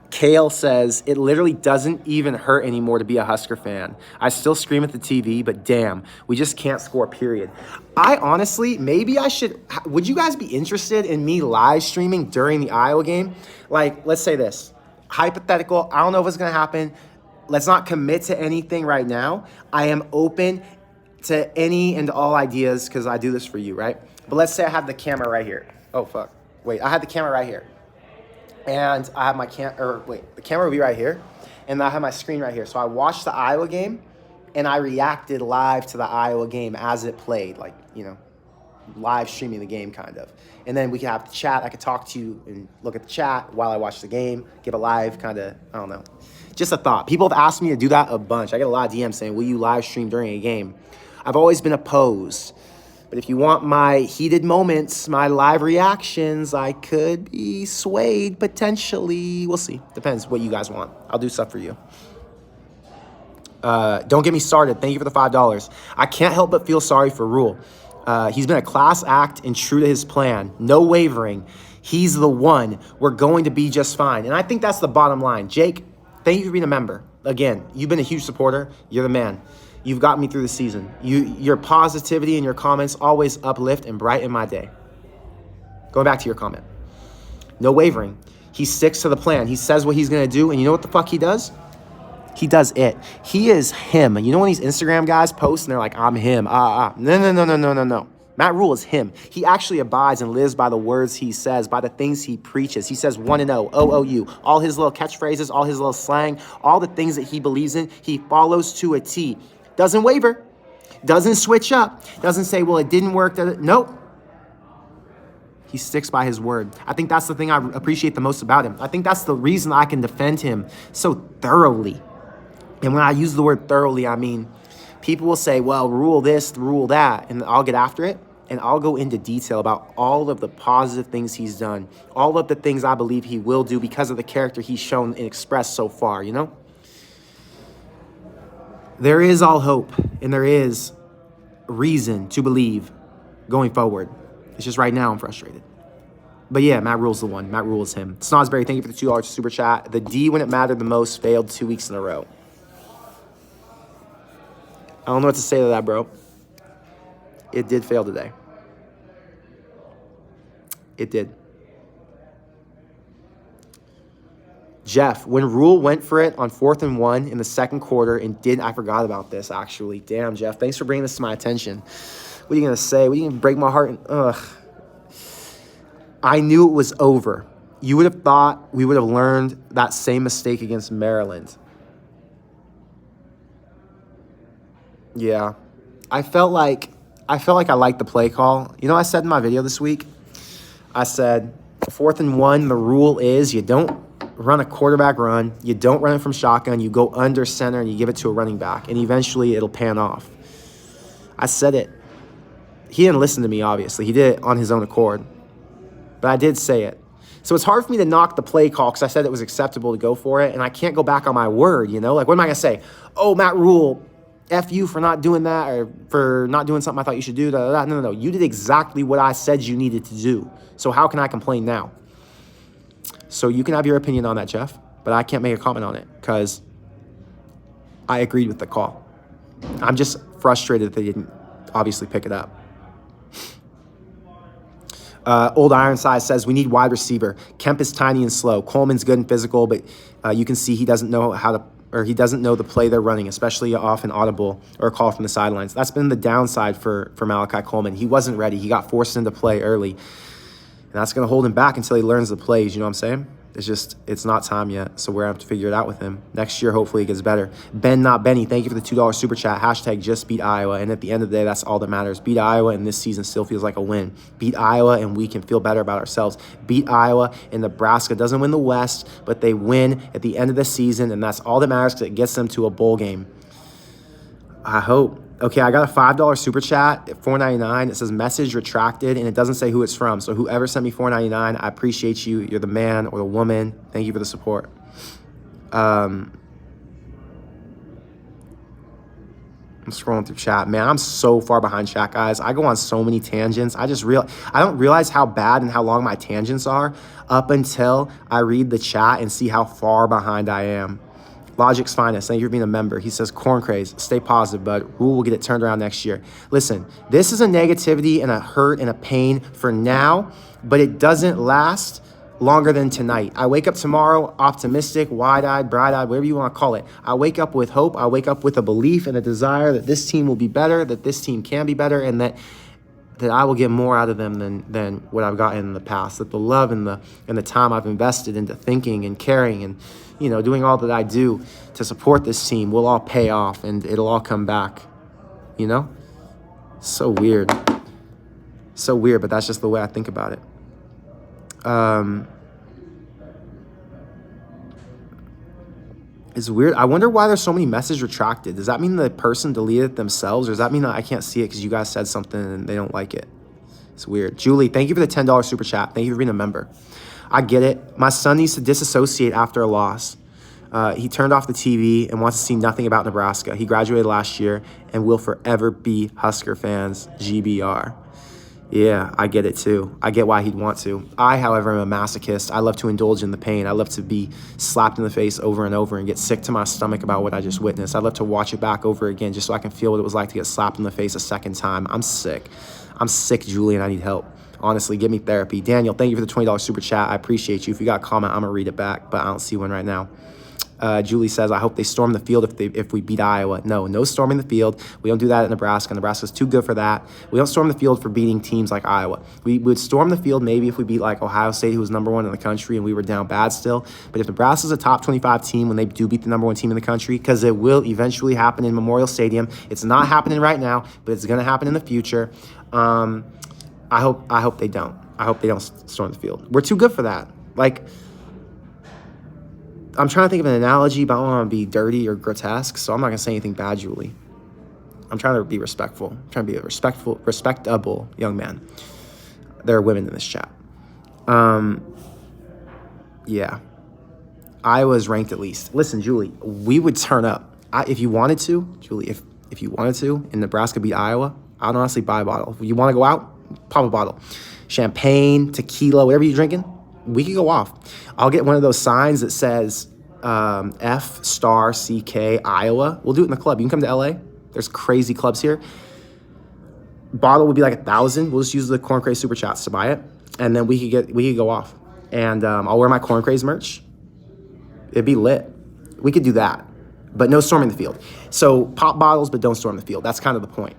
Kale says, it literally doesn't even hurt anymore to be a Husker fan. I still scream at the TV, but damn, we just can't score, period. I honestly, maybe I should, would you guys be interested in me live streaming during the Iowa game? Like, let's say this. Hypothetical, I don't know if it's going to happen. Let's not commit to anything right now. I am open to any and all ideas because I do this for you, right? But let's say I have the camera right here. Oh, fuck. Wait, I have the camera right here. And I have my the camera will be right here. And I have my screen right here. So I watched the Iowa game and I reacted live to the Iowa game as it played. Like, you know, live streaming the game kind of. And then we can have the chat. I could talk to you and look at the chat while I watch the game. Give a live kind of, I don't know. Just a thought. People have asked me to do that a bunch. I get a lot of DMs saying, will you live stream during a game? I've always been opposed. But if you want my heated moments, my live reactions, I could be swayed potentially. We'll see. Depends what you guys want. I'll do stuff for you. Don't get me started. Thank you for the $5. I can't help but feel sorry for Rule. He's been a class act and true to his plan. No wavering. He's the one. We're going to be just fine. And I think that's the bottom line. Jake, thank you for being a member. Again, you've been a huge supporter. You're the man. You've got me through the season. Your positivity and your comments always uplift and brighten my day. Going back to your comment. No wavering. He sticks to the plan. He says what he's going to do. And you know what the fuck he does? He does it. He is him. You know when these Instagram guys post and they're like, I'm him. No. Matt Rule is him. He actually abides and lives by the words he says, by the things he preaches. He says 1-0, OOU, all his little catchphrases, all his little slang, all the things that he believes in, he follows to a T. Doesn't waver. Doesn't switch up. Doesn't say, well, it didn't work. Nope. He sticks by his word. I think that's the thing I appreciate the most about him. I think that's the reason I can defend him so thoroughly. And when I use the word thoroughly, I mean, people will say, well, rule this, rule that, and I'll get after it, and I'll go into detail about all of the positive things he's done, all of the things I believe he will do because of the character he's shown and expressed so far, you know? There is all hope, and there is reason to believe going forward. It's just right now I'm frustrated. But yeah, Matt Rule's the one. Matt Rule is him. Snosberry, thank you for the $2 super chat. The D, when it mattered the most, failed 2 weeks in a row. I don't know what to say to that, bro. It did fail today. It did. Jeff, when Rule went for it on 4th and 1 in the second quarter and didn't, I forgot about this, actually. Damn, Jeff, thanks for bringing this to my attention. What are you going to say? What are you going to break my heart? Ugh. I knew it was over. You would have thought we would have learned that same mistake against Maryland. Yeah. I felt like I liked the play call. You know what I said in my video this week? I said, 4th and 1, the rule is you don't run a quarterback run. You don't run it from shotgun. You go under center and you give it to a running back, and eventually it'll pan off. I said it. He didn't listen to me, obviously. He did it on his own accord. But I did say it. So it's hard for me to knock the play call because I said it was acceptable to go for it, and I can't go back on my word, you know? Like, what am I going to say? Oh, Matt Rule, F you for not doing that or for not doing something I thought you should do. No. You did exactly what I said you needed to do. So how can I complain now? So you can have your opinion on that, Jeff, but I can't make a comment on it because I agreed with the call. I'm just frustrated that they didn't obviously pick it up. Old Ironside says, we need wide receiver. Kemp is tiny and slow. Coleman's good and physical, but you can see he doesn't know he doesn't know the play they're running, especially off an audible or a call from the sidelines. That's been the downside for Malachi Coleman. He wasn't ready. He got forced into play early. And that's going to hold him back until he learns the plays. You know what I'm saying? It's not time yet. So we're going to have to figure it out with him. Next year, hopefully it gets better. Ben, not Benny, thank you for the $2 super chat. Hashtag just beat Iowa. And at the end of the day, that's all that matters. Beat Iowa, and this season still feels like a win. Beat Iowa, and we can feel better about ourselves. Beat Iowa, and Nebraska doesn't win the West, but they win at the end of the season, and that's all that matters because it gets them to a bowl game. I hope. Okay, I got a $5 super chat at $4.99. It says message retracted, and it doesn't say who it's from. So whoever sent me $4.99, I appreciate you. You're the man or the woman. Thank you for the support. I'm scrolling through chat. Man, I'm so far behind chat, guys. I go on so many tangents. I don't realize how bad and how long my tangents are up until I read the chat and see how far behind I am. Logic's Finest, thank you for being a member. He says, corn craze, stay positive, bud. Rule will get it turned around next year. Listen, this is a negativity and a hurt and a pain for now, but it doesn't last longer than tonight. I wake up tomorrow optimistic, wide-eyed, bright-eyed, whatever you want to call it. I wake up with hope. I wake up with a belief and a desire that this team will be better, that this team can be better, and that I will get more out of them than what I've gotten in the past. That the love and the time I've invested into thinking and caring and doing all that I do to support this team will all pay off and it'll all come back. So weird. So weird, but that's just the way I think about it. It's weird. I wonder why there's so many messages retracted. Does that mean the person deleted it themselves, or does that mean that I can't see it because you guys said something and they don't like it? It's weird. Julie, thank you for the $10 super chat. Thank you for being a member. I get it. My son needs to disassociate after a loss. He turned off the TV and wants to see nothing about Nebraska. He graduated last year and will forever be Husker fans. GBR. Yeah, I get it too. I get why he'd want to. I, however, am a masochist. I love to indulge in the pain. I love to be slapped in the face over and over and get sick to my stomach about what I just witnessed. I love to watch it back over again just so I can feel what it was like to get slapped in the face a second time. I'm sick. I'm sick, Julie, and I need help. Honestly, give me therapy. Daniel, thank you for the $20 super chat. I appreciate you. If you got a comment, I'm going to read it back, but I don't see one right now. Julie says, I hope they storm the field if we beat Iowa. No storming the field. We don't do that at Nebraska. Nebraska's too good for that. We don't storm the field for beating teams like Iowa. We would storm the field maybe if we beat like Ohio State, who was #1 in the country, and we were down bad still. But if Nebraska's a top 25 team when they do beat the #1 team in the country, because it will eventually happen in Memorial Stadium. It's not happening right now, but it's going to happen in the future. I hope they don't. I hope they don't storm the field. We're too good for that. Like, I'm trying to think of an analogy, but I don't want to be dirty or grotesque, so I'm not going to say anything bad, Julie. I'm trying to be respectful. I'm trying to be a respectable young man. There are women in this chat. Yeah. Iowa's ranked at least. Listen, Julie, we would turn up. If you wanted to, Julie, if you wanted to, and Nebraska beat Iowa, I'd honestly buy a bottle. If you want to go out, pop a bottle. Champagne, tequila, whatever you're drinking, we could go off. I'll get one of those signs that says F*CK Iowa. We'll do it in the club. You can come to LA. There's crazy clubs here. Bottle would be like 1,000. We'll just use the Corn Craze Super Chats to buy it, and then we could go off. And I'll wear my Corn Craze merch. It'd be lit. We could do that, but no storming the field. So pop bottles, but don't storm the field. That's kind of the point.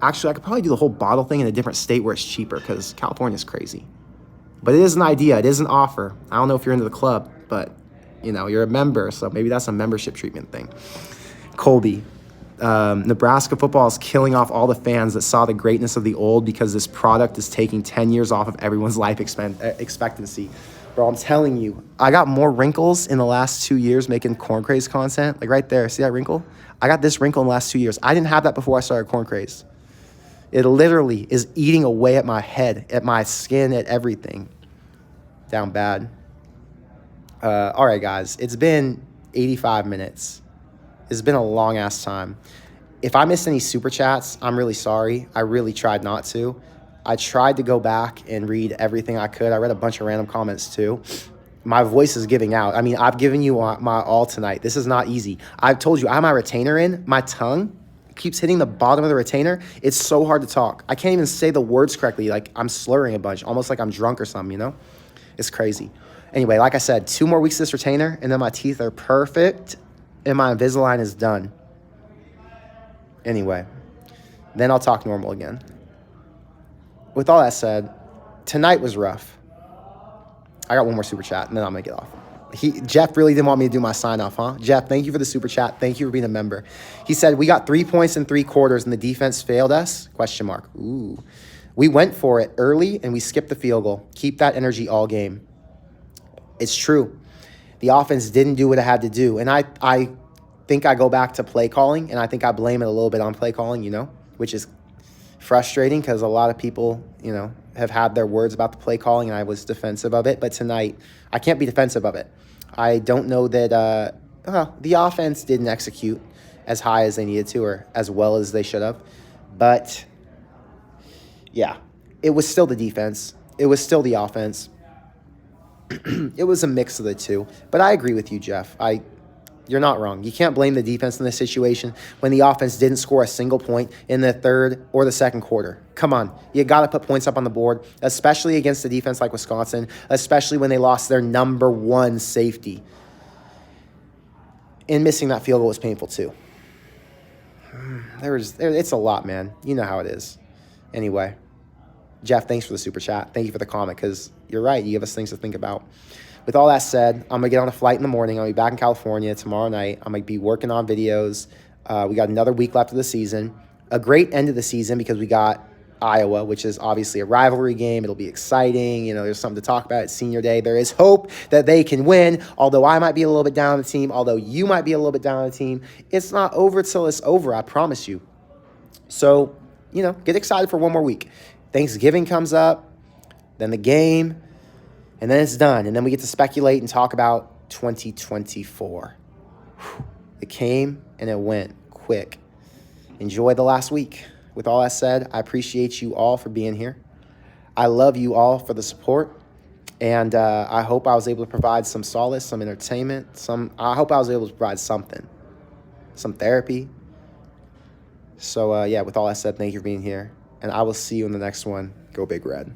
Actually, I could probably do the whole bottle thing in a different state where it's cheaper because California's crazy. But it is an idea. It is an offer. I don't know if you're into the club, but, you're a member, so maybe that's a membership treatment thing. Colby, Nebraska football is killing off all the fans that saw the greatness of the old because this product is taking 10 years off of everyone's life expectancy. Bro, I'm telling you, I got more wrinkles in the last 2 years making Corn Craze content. Like right there, see that wrinkle? I got this wrinkle in the last 2 years. I didn't have that before I started Corn Craze. It literally is eating away at my head, at my skin, at everything. Down bad. All right, guys. It's been 85 minutes. It's been a long-ass time. If I missed any super chats, I'm really sorry. I really tried not to. I tried to go back and read everything I could. I read a bunch of random comments, too. My voice is giving out. I mean, I've given you my all tonight. This is not easy. I've told you, I have my retainer in. My tongue keeps hitting the bottom of the retainer. It's so hard to talk. I can't even say the words correctly. Like, I'm slurring a bunch, almost like I'm drunk or something, It's crazy. Anyway, like I said, 2 more weeks of this retainer, and then my teeth are perfect, and my Invisalign is done. Anyway, then I'll talk normal again. With all that said, tonight was rough. I got one more super chat, and then I'm going to get off. Jeff really didn't want me to do my sign-off, huh? Jeff, thank you for the super chat. Thank you for being a member. He said, we got 3 points in 3 quarters, and the defense failed us? ? Ooh. We went for it early, and we skipped the field goal. Keep that energy all game. It's true. The offense didn't do what it had to do. And I think I go back to play calling, and I think I blame it a little bit on play calling, which is frustrating because a lot of people, have had their words about the play calling, and I was defensive of it. But tonight, I can't be defensive of it. I don't know that the offense didn't execute as high as they needed to or as well as they should have. But, yeah, it was still the defense. It was still the offense. It was a mix of the two. But I agree with you, Jeff. You're not wrong. You can't blame the defense in this situation when the offense didn't score a single point in the third or the second quarter. Come on. You got to put points up on the board, especially against a defense like Wisconsin, especially when they lost their number 1 safety. And missing that field goal was painful too. It's a lot, man. You know how it is. Anyway, Jeff, thanks for the super chat. Thank you for the comment because you're right. You give us things to think about. With all that said, I'm going to get on a flight in the morning. I'll be back in California tomorrow night. I'm going to be working on videos. We got another week left of the season. A great end of the season because we got Iowa, which is obviously a rivalry game. It'll be exciting. There's something to talk about. It's senior day. There is hope that they can win, although I might be a little bit down on the team, although you might be a little bit down on the team. It's not over till it's over, I promise you. So, get excited for one more week. Thanksgiving comes up, then the game, and then it's done. And then we get to speculate and talk about 2024. It came and it went quick. Enjoy the last week. With all that said, I appreciate you all for being here. I love you all for the support. And I hope I was able to provide some solace, some entertainment. I hope I was able to provide something. Some therapy. So, with all that said, thank you for being here. And I will see you in the next one. Go Big Red.